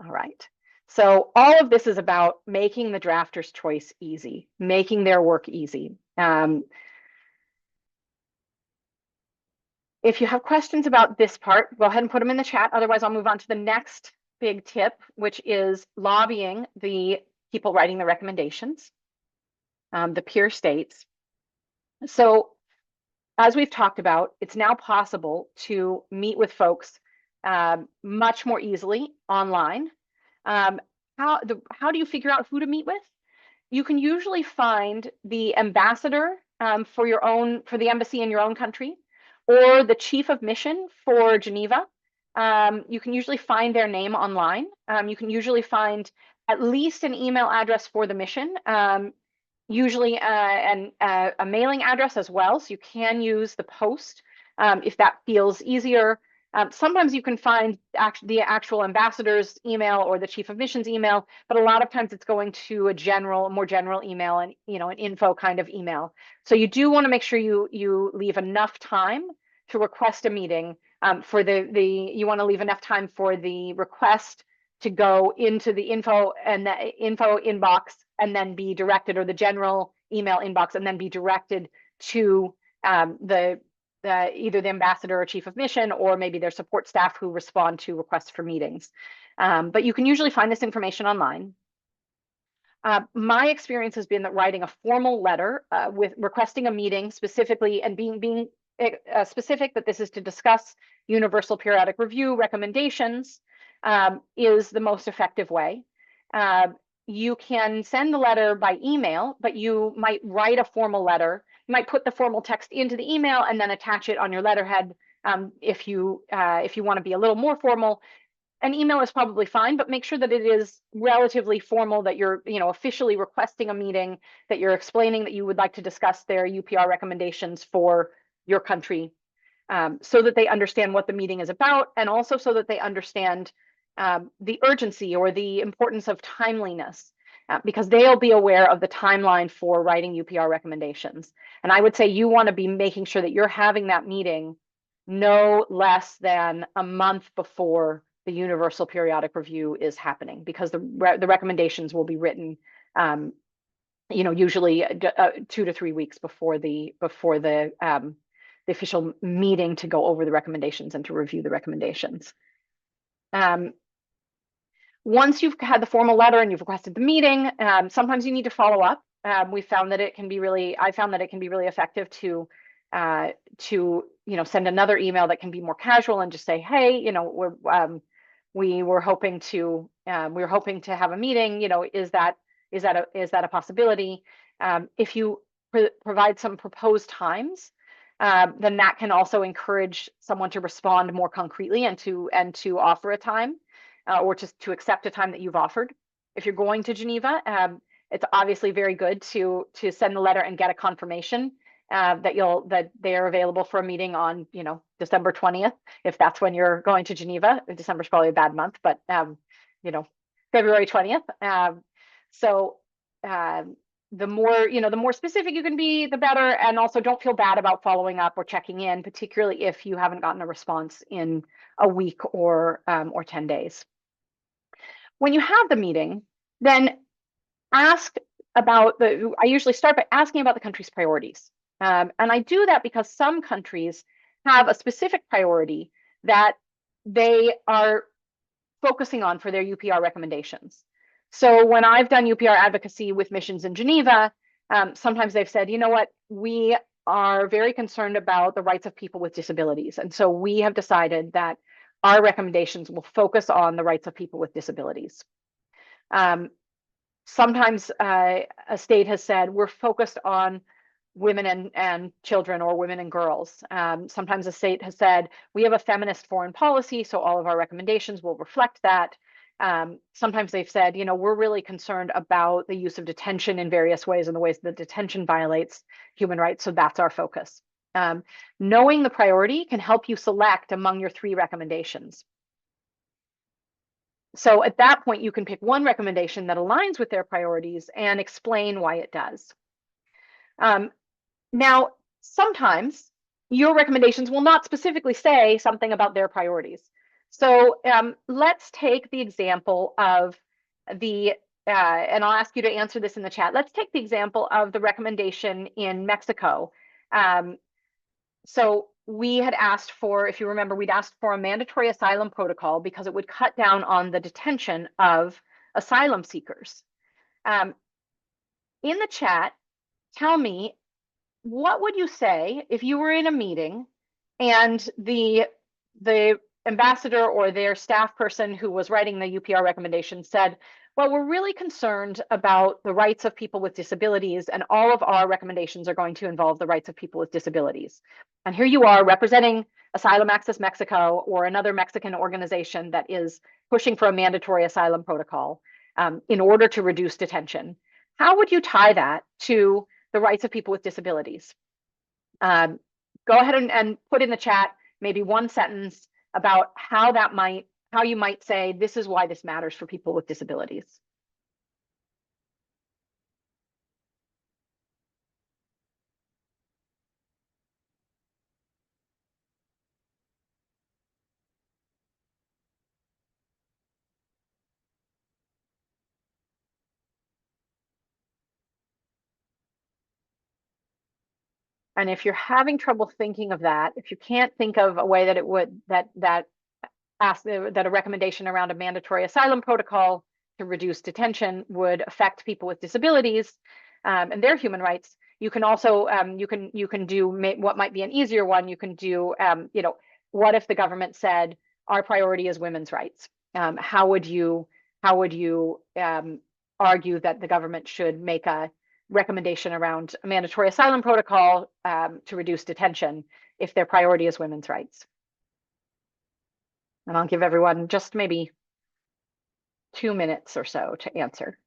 All right. So all of this is about making the drafter's choice easy, making their work easy. If you have questions about this part, go ahead and put them in the chat. Otherwise, I'll move on to the next big tip, which is lobbying the people writing the recommendations, the peer states. So as we've talked about, it's now possible to meet with folks much more easily online. How do you figure out who to meet with? You can usually find the ambassador for the embassy in your own country, or the chief of mission for Geneva. You can usually find their name online. You can usually find at least an email address for the mission, usually a mailing address as well. So you can use the post if that feels easier. Sometimes you can find the actual ambassador's email or the chief of mission's email, but a lot of times it's going to a more general email, and an info kind of email. So you do want to make sure you leave enough time to request a meeting. You want to leave enough time for the request to go into the info inbox and then be directed, or the general email inbox, and then be directed to either the ambassador or chief of mission, or maybe their support staff who respond to requests for meetings. But you can usually find this information online. My experience has been that writing a formal letter with requesting a meeting specifically, and being specific that this is to discuss universal periodic review recommendations, is the most effective way. You can send the letter by email, but you might write a formal letter. You might put the formal text into the email and then attach it on your letterhead if you want to be a little more formal. an email is probably fine, but make sure that it is relatively formal, that you're, officially requesting a meeting, that you're explaining that you would like to discuss their UPR recommendations for your country, so that they understand what the meeting is about, and also so that they understand the urgency or the importance of timeliness, because they'll be aware of the timeline for writing UPR recommendations. And I would say you want to be making sure that you're having that meeting no less than a month before the Universal Periodic Review is happening, because the recommendations will be written, usually 2 to 3 weeks before the official meeting to go over the recommendations and to review the recommendations. Once you've had the formal letter and you've requested the meeting, sometimes you need to follow up. We found that it can be really, I found that it can be really effective to send another email that can be more casual and just say, hey, we were hoping to have a meeting. Is that a possibility? If you provide some proposed times, then that can also encourage someone to respond more concretely and to offer a time, or just to accept a time that you've offered. If you're going to Geneva, it's obviously very good to send the letter and get a confirmation that they are available for a meeting on December 20th, if that's when you're going to Geneva. December's probably a bad month, but February 20th. So the more specific you can be, the better. And also don't feel bad about following up or checking in, particularly if you haven't gotten a response in a week or 10 days. When you have the meeting, then I usually start by asking about the country's priorities. And I do that because some countries have a specific priority that they are focusing on for their UPR recommendations. So when I've done UPR advocacy with missions in Geneva, sometimes they've said, you know what, we are very concerned about the rights of people with disabilities. And so we have decided that our recommendations will focus on the rights of people with disabilities. Sometimes a state has said, we're focused on women and children, or women and girls. Sometimes a state has said, we have a feminist foreign policy, so all of our recommendations will reflect that. Sometimes they've said, we're really concerned about the use of detention in various ways and the ways that detention violates human rights, so that's our focus. Knowing the priority can help you select among your 3 recommendations. So at that point, you can pick one recommendation that aligns with their priorities and explain why it does. Now, sometimes your recommendations will not specifically say something about their priorities. So let's take the example of and I'll ask you to answer this in the chat. Let's take the example of the recommendation in Mexico. So we had asked for, if you remember, we'd asked for a mandatory asylum protocol because it would cut down on the detention of asylum seekers. In the chat, tell me, what would you say if you were in a meeting and the ambassador or their staff person who was writing the UPR recommendation said, well, we're really concerned about the rights of people with disabilities, and all of our recommendations are going to involve the rights of people with disabilities. And here you are representing Asylum Access Mexico, or another Mexican organization that is pushing for a mandatory asylum protocol in order to reduce detention. How would you tie that to the rights of people with disabilities? Go ahead and put in the chat maybe one sentence about how you might say, this is why this matters for people with disabilities. And if you're having trouble thinking of that, if you can't think of a way that it would, that a recommendation around a mandatory asylum protocol to reduce detention would affect people with disabilities and their human rights, you can also you can do what might be an easier one. You can do what if the government said our priority is women's rights? How would you argue that the government should make a recommendation around a mandatory asylum protocol to reduce detention if their priority is women's rights? And I'll give everyone just maybe 2 minutes or so to answer.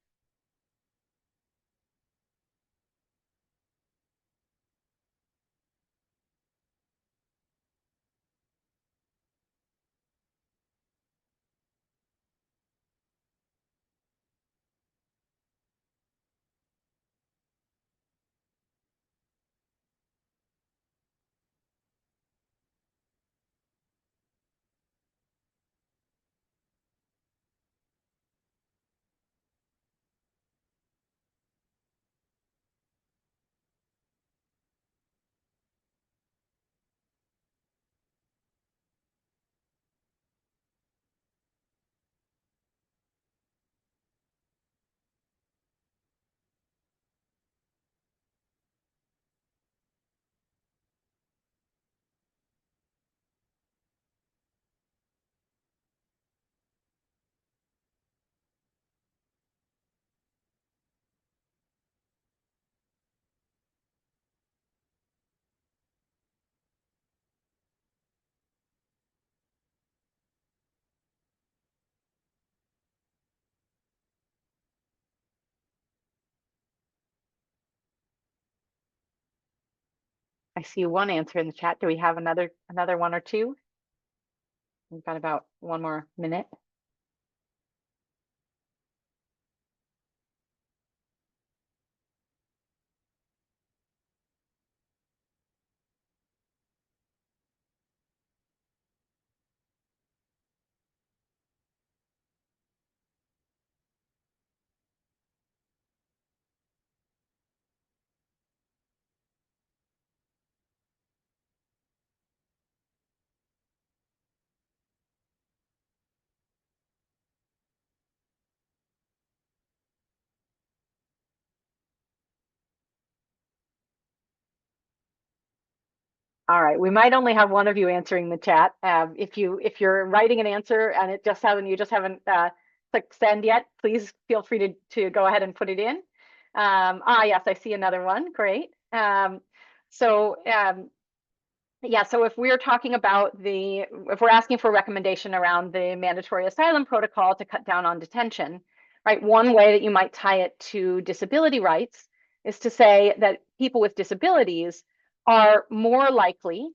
I see one answer in the chat. Do we have another one or two? We've got about 1 more minute. All right, we might only have one of you answering the chat. If you're writing an answer and you just haven't clicked send yet, please feel free to go ahead and put it in. Yes, I see another one. Great. Yeah, so if we're talking about if we're asking for a recommendation around the mandatory asylum protocol to cut down on detention, right? One way that you might tie it to disability rights is to say that people with disabilities are more likely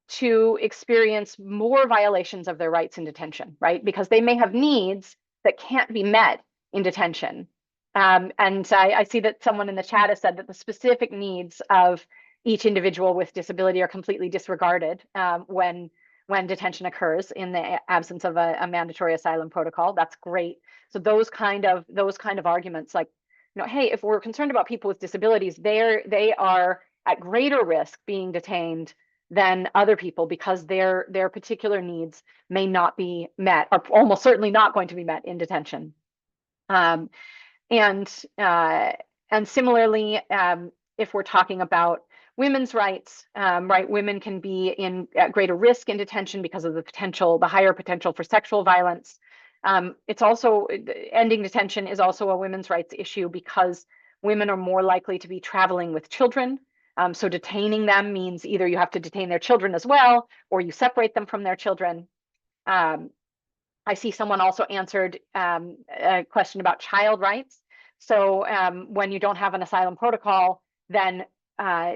to experience more violations of their rights in detention, right? Because they may have needs that can't be met in detention. And I see that someone in the chat has said that the specific needs of each individual with disability are completely disregarded when detention occurs in the absence of a mandatory asylum protocol. That's great. So those kind of arguments, like, hey, if we're concerned about people with disabilities, they are at greater risk being detained than other people because their particular needs may not be met, or almost certainly not going to be met in detention. And similarly, if we're talking about women's rights, right? Women can be at greater risk in detention because of the higher potential for sexual violence. It's also, ending detention is also a women's rights issue because women are more likely to be traveling with children. So detaining them means either you have to detain their children as well, or you separate them from their children. I see someone also answered a question about child rights. So when you don't have an asylum protocol, then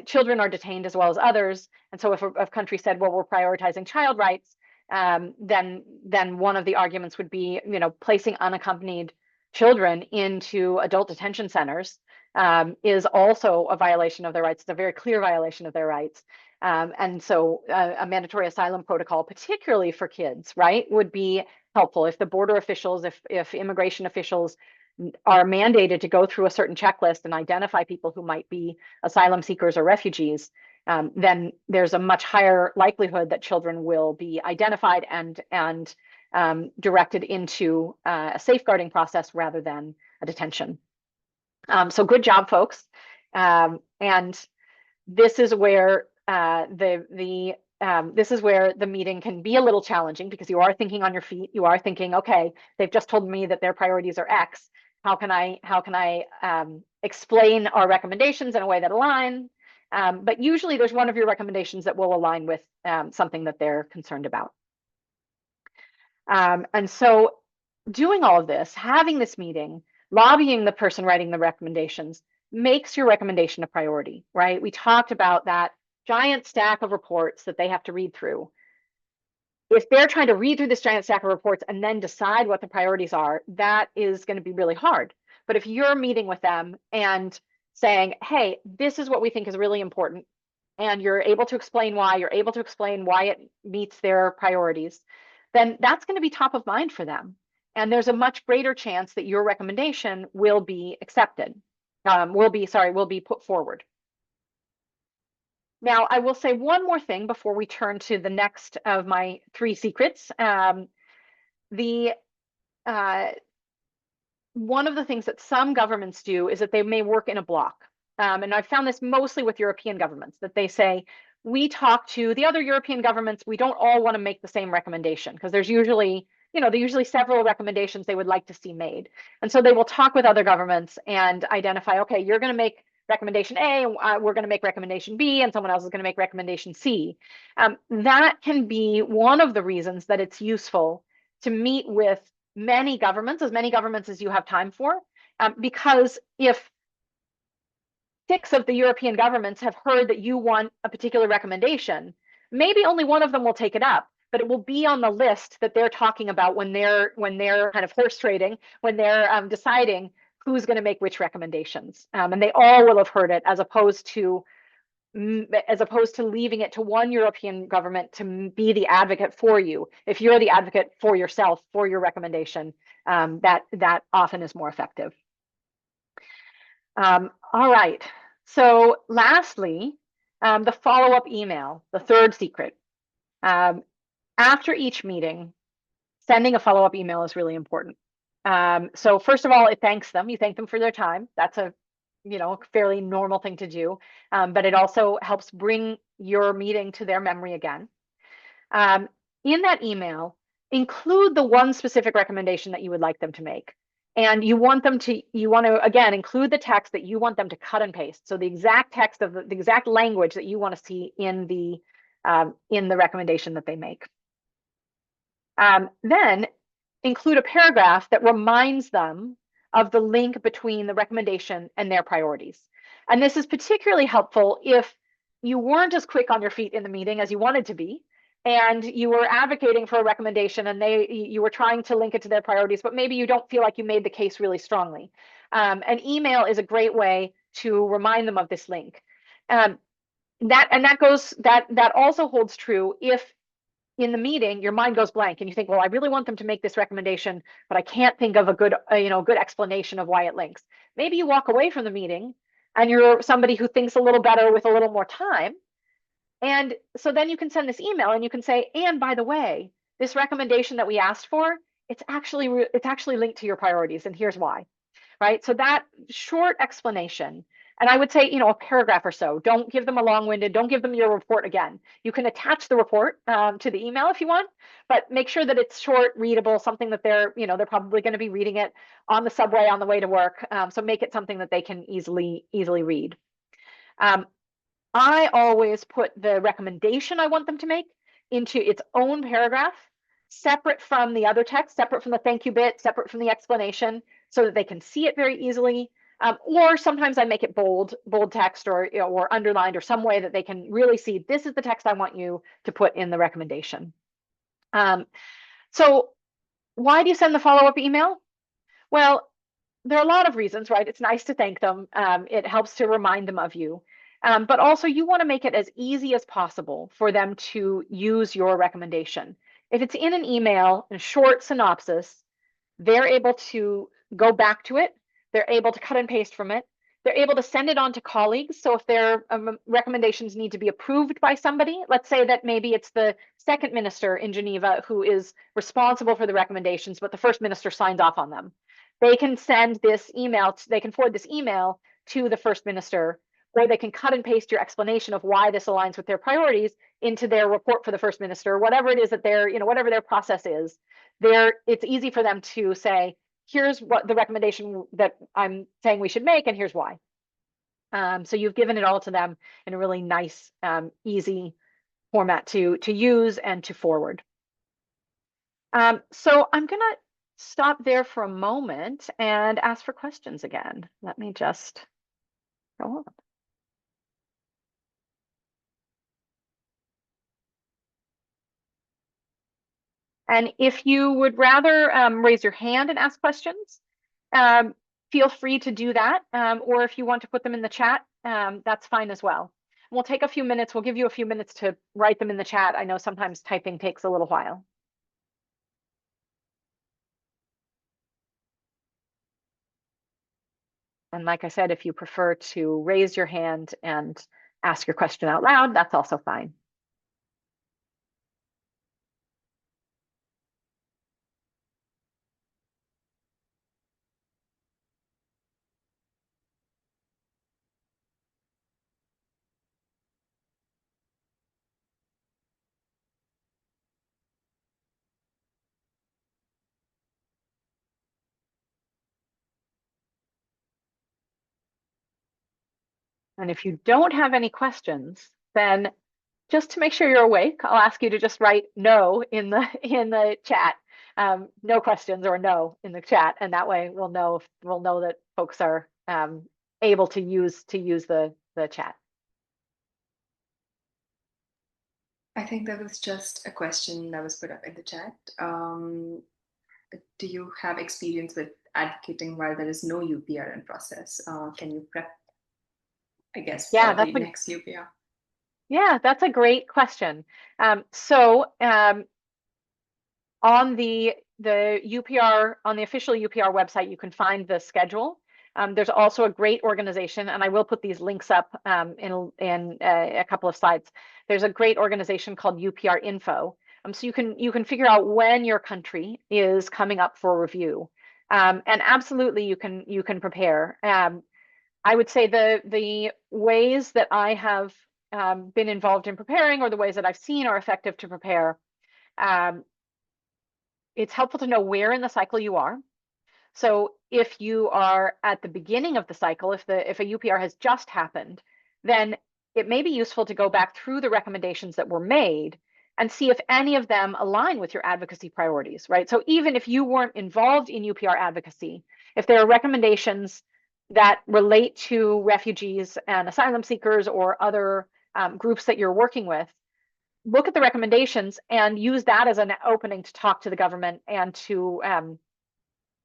children are detained as well as others. And so if a country said, well, we're prioritizing child rights, then one of the arguments would be, placing unaccompanied children into adult detention centers is also a violation of their rights. It's a very clear violation of their rights. And so a mandatory asylum protocol, particularly for kids, right, would be helpful if the border officials, if immigration officials are mandated to go through a certain checklist and identify people who might be asylum seekers or refugees, then there's a much higher likelihood that children will be identified and directed into a safeguarding process rather than a detention. So good job, folks. And this is where this is where the meeting can be a little challenging because you are thinking on your feet. You are thinking, okay, they've just told me that their priorities are X. How can I explain our recommendations in a way that align? But usually there's one of your recommendations that will align with something that they're concerned about. And so doing all of this, having this meeting, lobbying the person writing the recommendations makes your recommendation a priority, right? We talked about that giant stack of reports that they have to read through. If they're trying to read through this giant stack of reports and then decide what the priorities are, that is going to be really hard. But if you're meeting with them and saying, hey, this is what we think is really important, and you're able to explain why, you're able to explain why it meets their priorities, then that's going to be top of mind for them. And there's a much greater chance that your recommendation will be accepted, will be put forward. Now, I will say one more thing before we turn to the next of my 3 secrets. One of the things that some governments do is that they may work in a block. And I've found this mostly with European governments, that they say, we talk to the other European governments, we don't all want to make the same recommendation, because there's usually, several recommendations they would like to see made. And so they will talk with other governments and identify, okay, you're going to make recommendation A, and we're going to make recommendation B, and someone else is going to make recommendation C. That can be one of the reasons that it's useful to meet with as many governments as you have time for, because if 6 of the European governments have heard that you want a particular recommendation, maybe only one of them will take it up, but it will be on the list that they're talking about when they're kind of horse trading, when they're deciding who's going to make which recommendations. And they all will have heard it, as opposed to leaving it to one European government to be the advocate for you. If you're the advocate for yourself, for your recommendation, that often is more effective. All right. So lastly, the follow-up email, the 3rd secret. After each meeting, sending a follow-up email is really important. So first of all, it thanks them. You thank them for their time. That's a fairly normal thing to do, but it also helps bring your meeting to their memory again. In that email, include the one specific recommendation that you would like them to make. And you want to, again, include the text that you want them to cut and paste. So the exact text of the exact language that you want to see in the recommendation that they make. Then include a paragraph that reminds them of the link between the recommendation and their priorities. And this is particularly helpful if you weren't as quick on your feet in the meeting as you wanted to be, and you were advocating for a recommendation and you were trying to link it to their priorities, but maybe you don't feel like you made the case really strongly. An email is a great way to remind them of this link. That also holds true if in the meeting your mind goes blank and you think, well, I really want them to make this recommendation, but I can't think of a good explanation of why it links. Maybe you walk away from the meeting and you're somebody who thinks a little better with a little more time. And so then you can send this email and you can say, and by the way, this recommendation that we asked for, it's actually linked to your priorities, and here's why, right? So that short explanation, and I would say, a paragraph or so. Don't give them a long-winded, don't give them your report again. You can attach the report to the email if you want, but make sure that it's short, readable, something that they're probably going to be reading it on the subway on the way to work. So make it something that they can easily read. I always put the recommendation I want them to make into its own paragraph, separate from the other text, separate from the thank you bit, separate from the explanation, so that they can see it very easily. Or sometimes I make it bold text, or underlined, or some way that they can really see, this is the text I want you to put in the recommendation. So why do you send the follow-up email? Well, there are a lot of reasons, right? It's nice to thank them. It helps to remind them of you. But also you want to make it as easy as possible for them to use your recommendation. If it's in an email, a short synopsis, they're able to go back to it. They're able to cut and paste from it. They're able to send it on to colleagues. So if their recommendations need to be approved by somebody, let's say that maybe it's the second minister in Geneva who is responsible for the recommendations, but the first minister signs off on them. They can send this email, they can forward this email to the first minister, or they can cut and paste your explanation of why this aligns with their priorities into their report for the first minister, whatever it is that whatever their process is. It's easy for them to say, here's what the recommendation that I'm saying we should make, and here's why. So you've given it all to them in a really nice, easy format to use and to forward. So I'm gonna stop there for a moment and ask for questions again. Let me just go on. And if you would rather raise your hand and ask questions, feel free to do that. Or if you want to put them in the chat, that's fine as well. We'll take a few minutes. We'll give you a few minutes to write them in the chat. I know sometimes typing takes a little while. And like I said, if you prefer to raise your hand and ask your question out loud, that's also fine. And if you don't have any questions, then just to make sure you're awake, I'll ask you to just write no in the chat. No questions or no in the chat, and that way we'll know that folks are able to use the chat. I think there was just a question that was put up in the chat. Do you have experience with advocating while there is no UPR in process? Can you prep, I guess, for the next UPR? Yeah, that's a great question. On the UPR, on the official UPR website, you can find the schedule. There's also a great organization, and I will put these links up in a couple of slides. There's a great organization called UPR Info. So you can figure out when your country is coming up for review. And absolutely you can prepare. I would say the ways that I have been involved in preparing, or the ways that I've seen are effective to prepare. It's helpful to know where in the cycle you are. So if you are at the beginning of the cycle, if a UPR has just happened, then it may be useful to go back through the recommendations that were made and see if any of them align with your advocacy priorities, right? So even if you weren't involved in UPR advocacy, if there are recommendations that relate to refugees and asylum seekers or other groups that you're working with, look at the recommendations and use that as an opening to talk to the government and to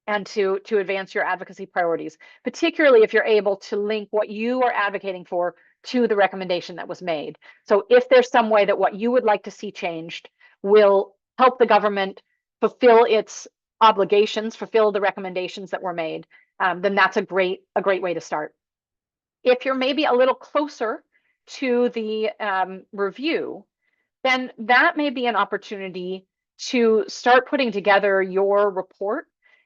advance your advocacy priorities, particularly if you're able to link what you are advocating for to the recommendation that was made. So if there's some way that what you would like to see changed will help the government fulfill its obligations, fulfill the recommendations that were made, then that's a great way to start. If you're maybe a little closer to the review, then that may be an opportunity to start putting together your report.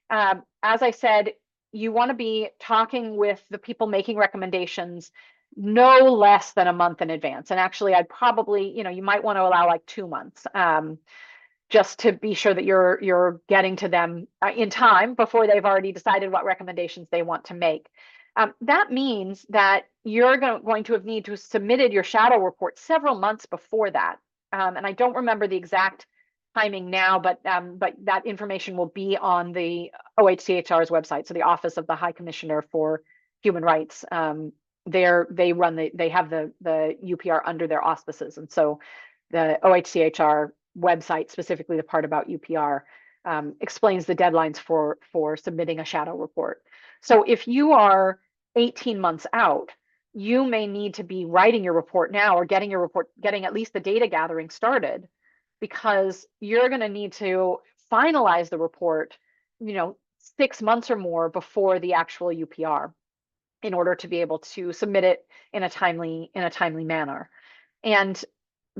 As I said, you want to be talking with the people making recommendations no less than a month in advance. And actually, I'd probably, you might want to allow like 2 months, just to be sure that you're getting to them in time before they've already decided what recommendations they want to make. That means that you're going to have need to have submitted your shadow report several months before that. And I don't remember the exact timing now, but that information will be on the OHCHR's website. So the Office of the High Commissioner for Human Rights, they have the UPR under their auspices. And so the OHCHR website, specifically the part about UPR, explains the deadlines for submitting a shadow report. So if you are 18 months out, you may need to be writing your report now, or getting at least the data gathering started, because you're going to need to finalize the report, 6 months or more before the actual UPR, in order to be able to submit it in a timely manner. And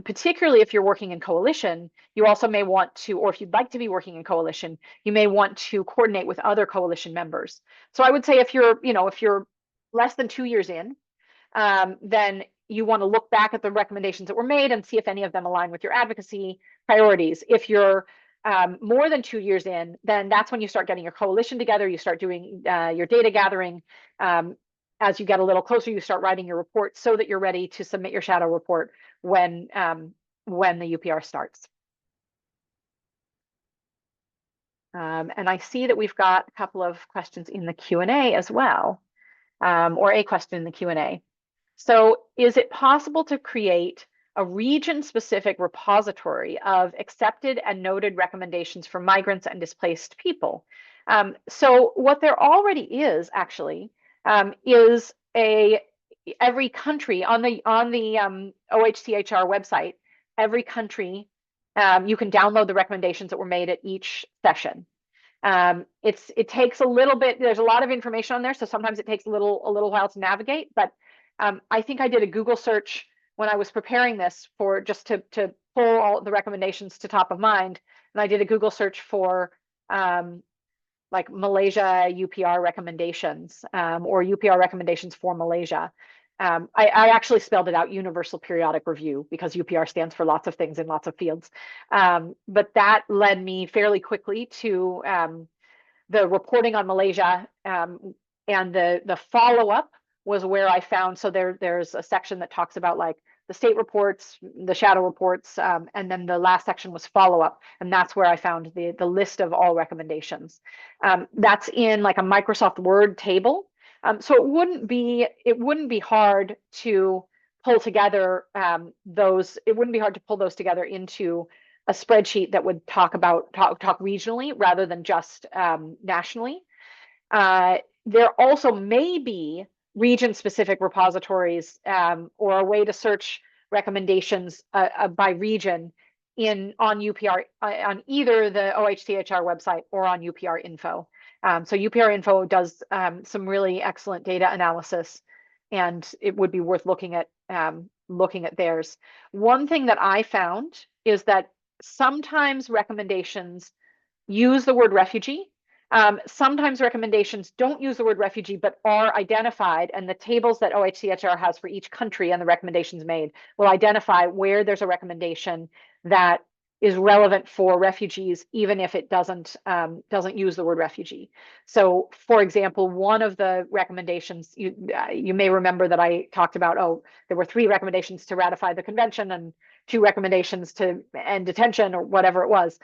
particularly if you're working in coalition, you also may want to, or if you'd like to be working in coalition, you may want to coordinate with other coalition members. So I would say if you're less than 2 years in, then you want to look back at the recommendations that were made and see if any of them align with your advocacy priorities. If you're more than 2 years in, then that's when you start getting your coalition together, you start doing your data gathering. As you get a little closer, you start writing your report so that you're ready to submit your shadow report when the UPR starts. And I see that we've got a couple of questions in the Q&A as well, or a question in the Q&A. So is it possible to create a region-specific repository of accepted and noted recommendations for migrants and displaced people? So what there already is actually is every country on the OHCHR website, every country, you can download the recommendations that were made at each session. It takes a little bit, there's a lot of information on there, so sometimes it takes a little while to navigate, but I think I did a Google search when I was preparing this for just to pull all the recommendations to top of mind, and I did a Google search for like Malaysia UPR recommendations, or UPR recommendations for Malaysia. I actually spelled it out, Universal Periodic Review, because UPR stands for lots of things in lots of fields. But that led me fairly quickly to the reporting on Malaysia, and the follow-up was where I found, so there's a section that talks about like the state reports, the shadow reports, and then the last section was follow-up, and that's where I found the list of all recommendations. That's in like a Microsoft Word table. So it wouldn't be hard to pull together it wouldn't be hard to pull those together into a spreadsheet that would talk regionally rather than just nationally. There also may be region-specific repositories, or a way to search recommendations by region on UPR, on either the OHCHR website or on UPR Info. So UPR Info does some really excellent data analysis, and it would be worth looking at theirs. One thing that I found is that sometimes recommendations use the word refugee. Sometimes recommendations don't use the word refugee, but are identified, and the tables that OHCHR has for each country and the recommendations made will identify where there's a recommendation that is relevant for refugees, even if it doesn't use the word refugee. So, for example, one of the recommendations, you may remember that I talked about, there were 3 recommendations to ratify the convention and 2 recommendations to end detention, or whatever it was.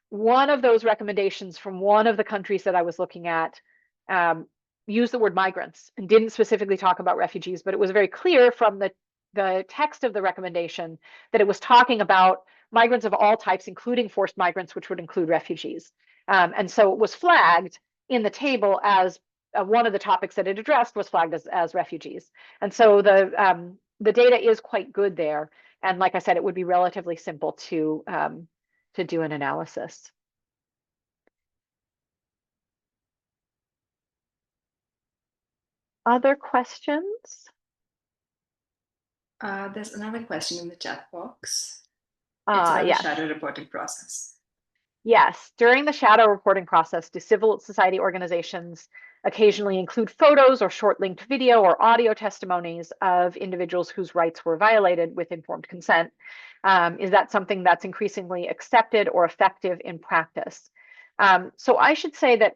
One of those recommendations from one of the countries that I was looking at used the word migrants and didn't specifically talk about refugees, but it was very clear from the text of the recommendation that it was talking about migrants of all types, including forced migrants, which would include refugees. And so it was flagged in the table as one of the topics that it addressed was flagged as refugees. And so the data is quite good there. And like I said, it would be relatively simple to do an analysis. Other questions? There's another question in the chat box. It's about the shadow reporting process. Yes, during the shadow reporting process, do civil society organizations occasionally include photos or short-linked video or audio testimonies of individuals whose rights were violated with informed consent? Is that something that's increasingly accepted or effective in practice? So I should say that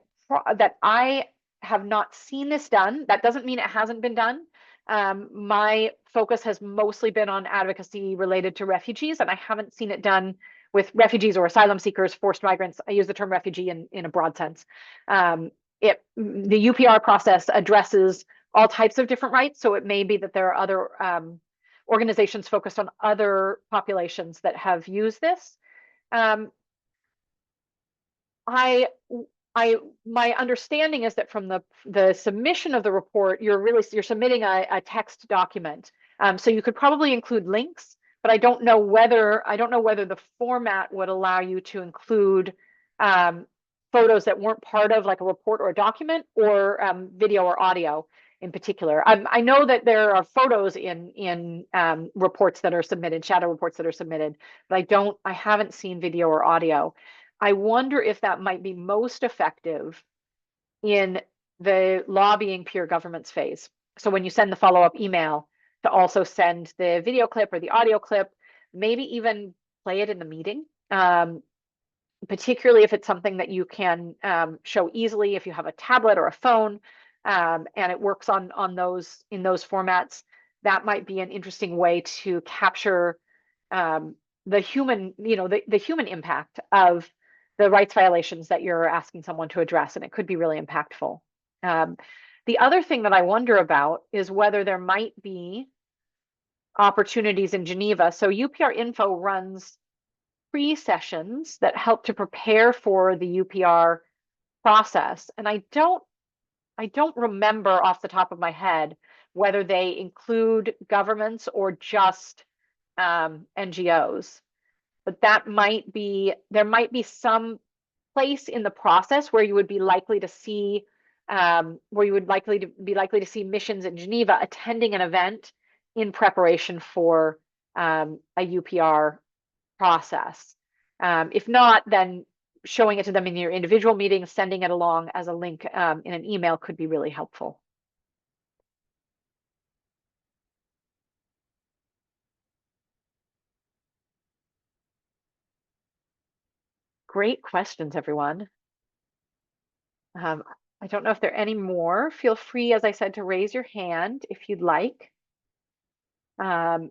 I have not seen this done. That doesn't mean it hasn't been done. My focus has mostly been on advocacy related to refugees, and I haven't seen it done with refugees or asylum seekers, forced migrants. I use the term refugee in a broad sense. The UPR process addresses all types of different rights, so it may be that there are other organizations focused on other populations that have used this. My understanding is that from the submission of the report, you're submitting a text document, so you could probably include links, but I don't know whether the format would allow you to include photos that weren't part of like a report or a document, or video or audio in particular. I know that there are photos in reports that are submitted, shadow reports that are submitted, but I haven't seen video or audio. I wonder if that might be most effective in the lobbying peer governments phase. So when you send the follow-up email, to also send the video clip or the audio clip, maybe even play it in the meeting, particularly if it's something that you can show easily, if you have a tablet or a phone, and it works on those in those formats. That might be an interesting way to capture the human, the human impact of rights violations that you're asking someone to address, and it could be really impactful. The other thing that I wonder about is whether there might be opportunities in Geneva. So UPR Info runs pre-sessions that help to prepare for the UPR process. And I don't remember off the top of my head whether they include governments or just NGOs. But there might be some place in the process where you would be likely to see missions in Geneva attending an event in preparation for a UPR process. If not, then showing it to them in your individual meetings, sending it along as a link in an email could be really helpful. Great questions, everyone. I don't know if there are any more. Feel free, as I said, to raise your hand if you'd like. And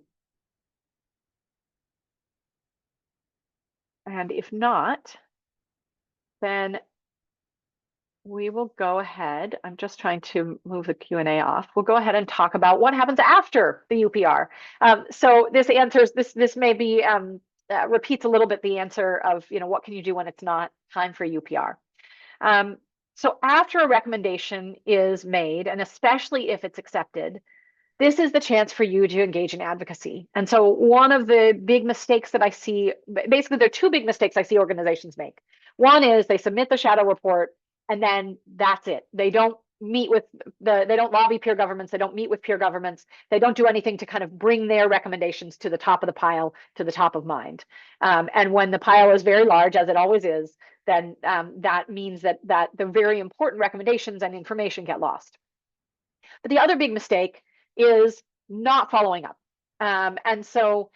if not, then we will go ahead. I'm just trying to move the Q&A off. We'll go ahead and talk about what happens after the UPR. So this answers this may be repeats a little bit the answer of what can you do when it's not time for UPR. So after a recommendation is made, and especially if it's accepted, this is the chance for you to engage in advocacy. And so one of the big mistakes that I see, basically there are two big mistakes I see organizations make. One is they submit the shadow report and then that's it. They don't meet with they don't lobby peer governments. They don't meet with peer governments. They don't do anything to kind of bring their recommendations to the top of the pile, to the top of mind. And when the pile is very large, as it always is, then that means that the very important recommendations and information get lost. But the other big mistake is not following up. And so,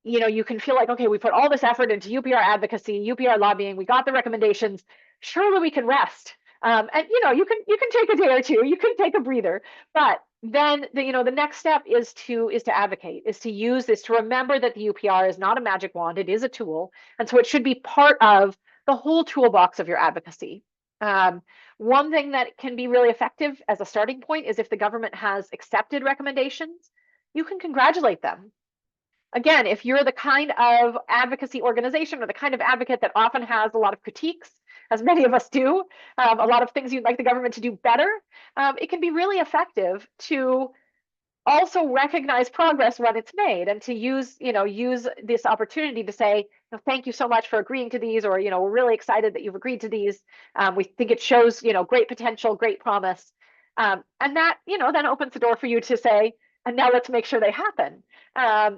you can feel like, okay, we put all this effort into UPR advocacy, UPR lobbying, we got the recommendations, surely we can rest. And you can take a day or two, you can take a breather, but then the next step is to advocate, is to use this, to remember that the UPR is not a magic wand, it is a tool. And so it should be part of the whole toolbox of your advocacy. One thing that can be really effective as a starting point is if the government has accepted recommendations, you can congratulate them. Again, if you're the kind of advocacy organization or the kind of advocate that often has a lot of critiques, as many of us do, a lot of things you'd like the government to do better, it can be really effective to also recognize progress when it's made and to use this opportunity to say, thank you so much for agreeing to these, or we're really excited that you've agreed to these. We think it shows great potential, great promise, and that then opens the door for you to say, and now let's make sure they happen.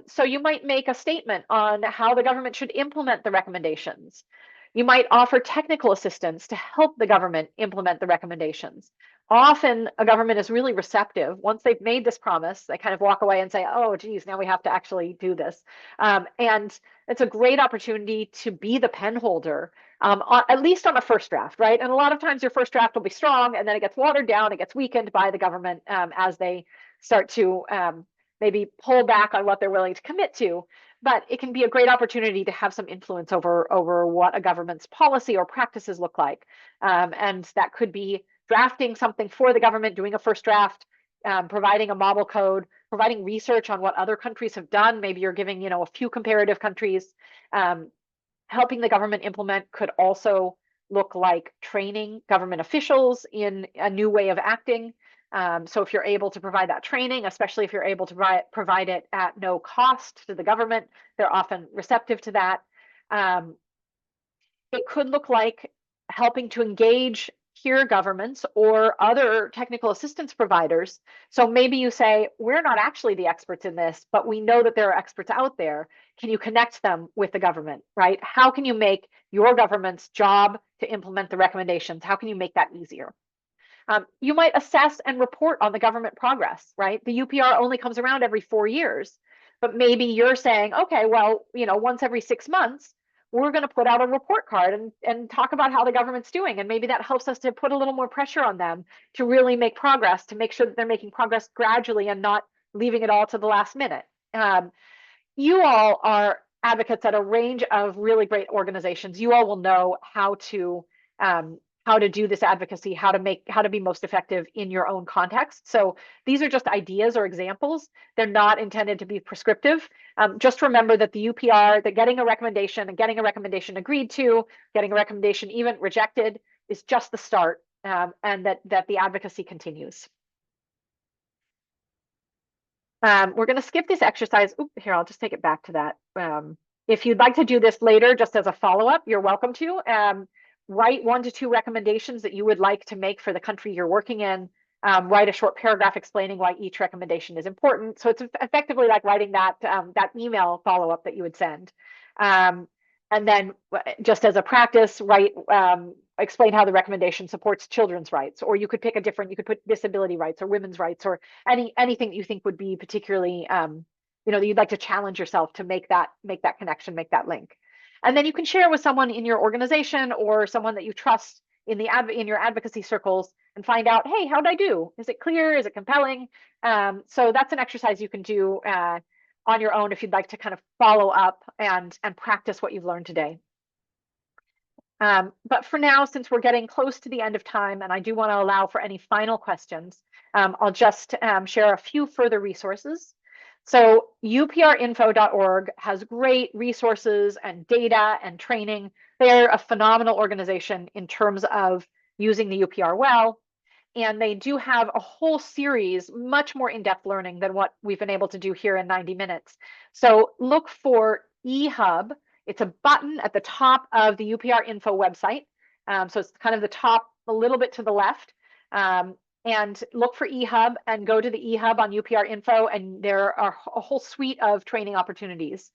So you might make a statement on how the government should implement the recommendations. You might offer technical assistance to help the government implement the recommendations. Often a government is really receptive. Once they've made this promise, they kind of walk away and say, oh, geez, now we have to actually do this. And it's a great opportunity to be the pen holder, at least on a first draft, right? And a lot of times your first draft will be strong and then it gets watered down, it gets weakened by the government as they start to maybe pull back on what they're willing to commit to. But it can be a great opportunity to have some influence over what a government's policy or practices look like. And that could be drafting something for the government, doing a first draft, providing a model code, providing research on what other countries have done. Maybe you're giving, a few comparative countries. Helping the government implement could also look like training government officials in a new way of acting. So if you're able to provide that training, especially if you're able to provide it at no cost to the government, they're often receptive to that. It could look like helping to engage peer governments or other technical assistance providers. So maybe you say, we're not actually the experts in this, but we know that there are experts out there. Can you connect them with the government, right? How can you make your government's job to implement the recommendations? How can you make that easier? You might assess and report on the government progress, right? The UPR only comes around every 4 years, but maybe you're saying, okay, well, once every 6 months, we're going to put out a report card and talk about how the government's doing. And maybe that helps us to put a little more pressure on them to really make progress, to make sure that they're making progress gradually and not leaving it all to the last minute. You all are advocates at a range of really great organizations. You all will know how to do this advocacy, how to be most effective in your own context. So these are just ideas or examples. They're not intended to be prescriptive. Just remember that the UPR, that getting a recommendation and getting a recommendation agreed to, getting a recommendation even rejected is just the start, and that the advocacy continues. We're going to skip this exercise. Oop, here, I'll just take it back to that. If you'd like to do this later, just as a follow-up, you're welcome to. Write 1 to 2 recommendations that you would like to make for the country you're working in. Write a short paragraph explaining why each recommendation is important. So it's effectively like writing that email follow-up that you would send. And then just as a practice, write explain how the recommendation supports children's rights, or you could pick you could put disability rights or women's rights, or anything that you think would be particularly, that you'd like to challenge yourself to make that connection, make that link. And then you can share with someone in your organization or someone that you trust in your advocacy circles and find out, hey, how'd I do? Is it clear? Is it compelling? So that's an exercise you can do on your own if you'd like to kind of follow up and practice what you've learned today. But for now, since we're getting close to the end of time, and I do want to allow for any final questions, I'll just share a few further resources. So uprinfo.org has great resources and data and training. They're a phenomenal organization in terms of using the UPR well. And they do have a whole series, much more in-depth learning than what we've been able to do here in 90 minutes. So look for eHub. It's a button at the top of the UPR Info website. So it's kind of the top, a little bit to the left. And look for eHub and go to the eHub on UPR Info, and there are a whole suite of training opportunities.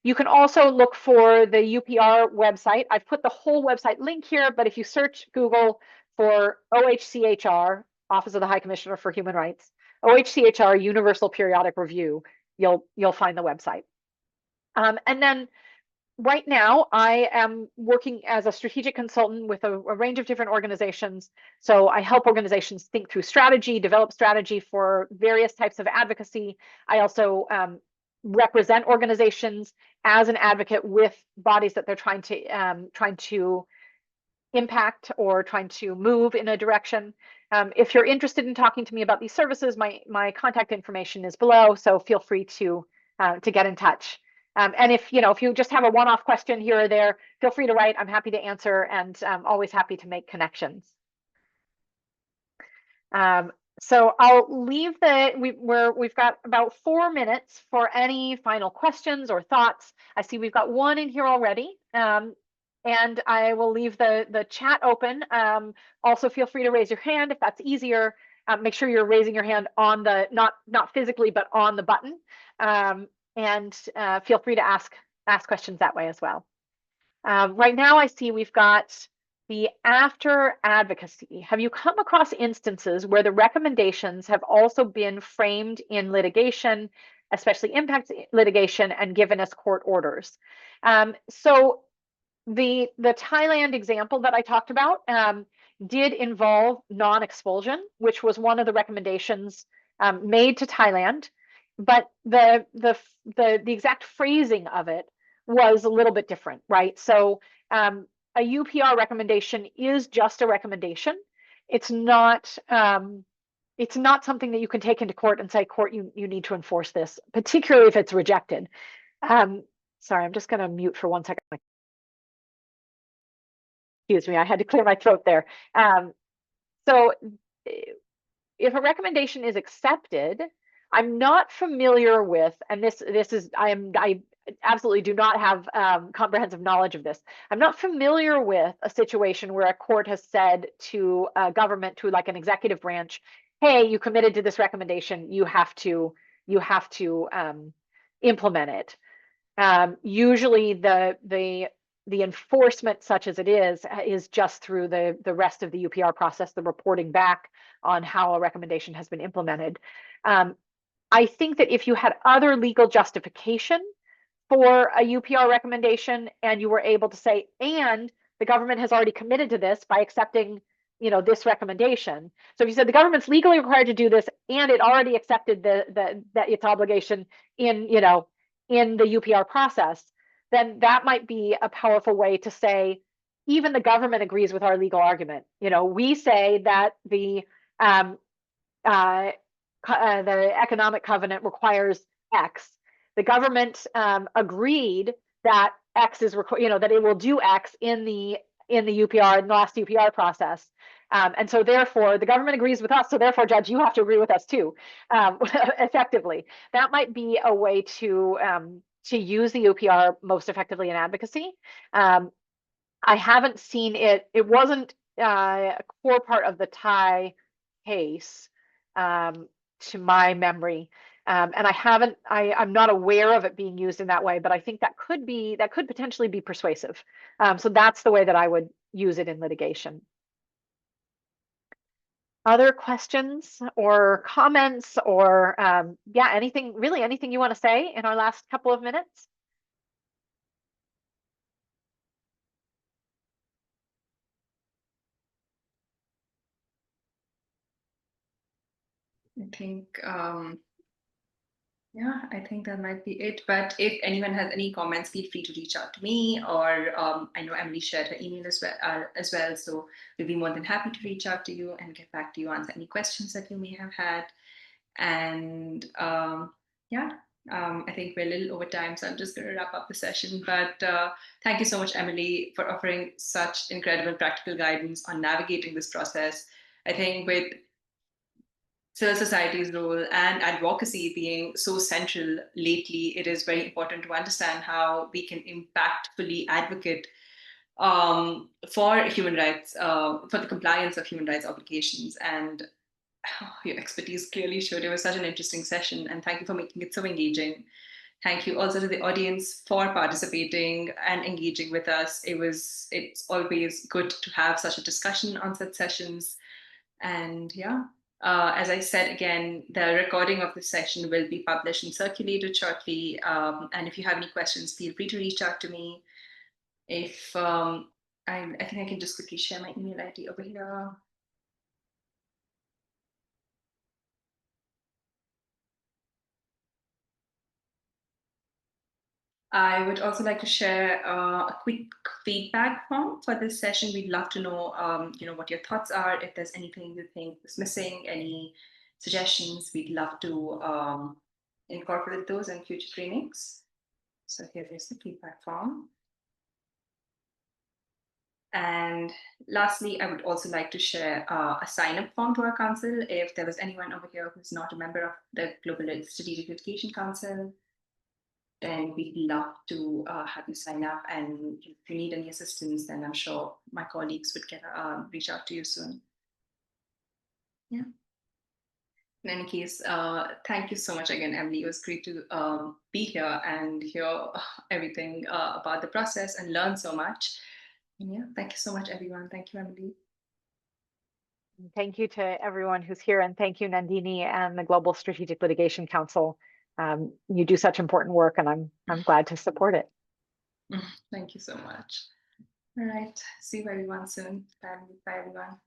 You can also look for the UPR website. I've put the whole website link here, but if you search Google for OHCHR, Office of the High Commissioner for Human Rights, OHCHR Universal Periodic Review, you'll find the website. And then right now, I am working as a strategic consultant with a range of different organizations. So I help organizations think through strategy, develop strategy for various types of advocacy. I also represent organizations as an advocate with bodies that they're trying to impact or trying to move in a direction. If you're interested in talking to me about these services, my contact information is below, so feel free to get in touch. And if you just have a one-off question here or there, feel free to write. I'm happy to answer, and I'm always happy to make connections. So I'll leave we've got about 4 minutes for any final questions or thoughts. I see we've got one in here already. And I will leave the chat open. Also, feel free to raise your hand if that's easier. Make sure you're raising your hand on the, not physically, but on the button. And feel free to ask questions that way as well. Right now, I see we've got the after advocacy. Have you come across instances where the recommendations have also been framed in litigation, especially impact litigation, and given as court orders? So the Thailand example that I talked about did involve non-expulsion, which was one of the recommendations made to Thailand, but the exact phrasing of it was a little bit different, right? So a UPR recommendation is just a recommendation. It's not something that you can take into court and say, court, you need to enforce this, particularly if it's rejected. Sorry, I'm just going to mute for 1 second. Excuse me, I had to clear my throat there. So if a recommendation is accepted, I'm not familiar with, and this is, I absolutely do not have comprehensive knowledge of this. I'm not familiar with a situation where a court has said to a government, to like an executive branch, hey, you committed to this recommendation, you have to implement it. Usually the enforcement, such as it is just through the rest of the UPR process, the reporting back on how a recommendation has been implemented. I think that if you had other legal justification for a UPR recommendation and you were able to say, and the government has already committed to this by accepting, this recommendation. So if you said the government's legally required to do this and it already accepted that its obligation in in the UPR process, then that might be a powerful way to say, even the government agrees with our legal argument. We say that the economic covenant requires X. The government agreed that X is that it will do X in the UPR, in the last UPR process. And so therefore the government agrees with us. So therefore, Judge, you have to agree with us too, effectively. That might be a way to use the UPR most effectively in advocacy. I haven't seen it. It wasn't a core part of the Thai case, to my memory. And I'm not aware of it being used in that way, but I think that could potentially be persuasive. So that's the way that I would use it in litigation. Other questions or comments or anything you want to say in our last couple of minutes? I think, I think that might be it. But if anyone has any comments, feel free to reach out to me, or I know Emily shared her email as well. So we'll be more than happy to reach out to you and get back to you, answer any questions that you may have had. And I think we're a little over time, so I'm just going to wrap up the session. But thank you so much, Emily, for offering such incredible practical guidance on navigating this process. I think with civil society's role and advocacy being so central lately, it is very important to understand how we can impactfully advocate for human rights, for the compliance of human rights obligations. And your expertise clearly showed. It was such an interesting session, and thank you for making it so engaging. Thank you also to the audience for participating and engaging with us. It's always good to have such a discussion on such sessions. And as I said again, the recording of the session will be published and circulated shortly. And if you have any questions, feel free to reach out to me. If I think I can just quickly share my email ID over here. I would also like to share a quick feedback form for this session. We'd love to know, what your thoughts are. If there's anything you think is missing, any suggestions, we'd love to incorporate those in future trainings. So here is the feedback form. And lastly, I would also like to share a sign-up form to our council. If there was anyone over here who's not a member of the Global Strategic Litigation Council, then we'd love to have you sign up. And if you need any assistance, then I'm sure my colleagues would reach out to you soon. Yeah. In any case, thank you so much again, Emily. It was great to be here and hear everything about the process and learn so much. And thank you so much, everyone. Thank you, Emily. Thank you to everyone who's here, and thank you, Nandini and the Global Strategic Litigation Council. You do such important work, and I'm glad to support it. Thank you so much. All right. See you everyone soon. Bye, everyone.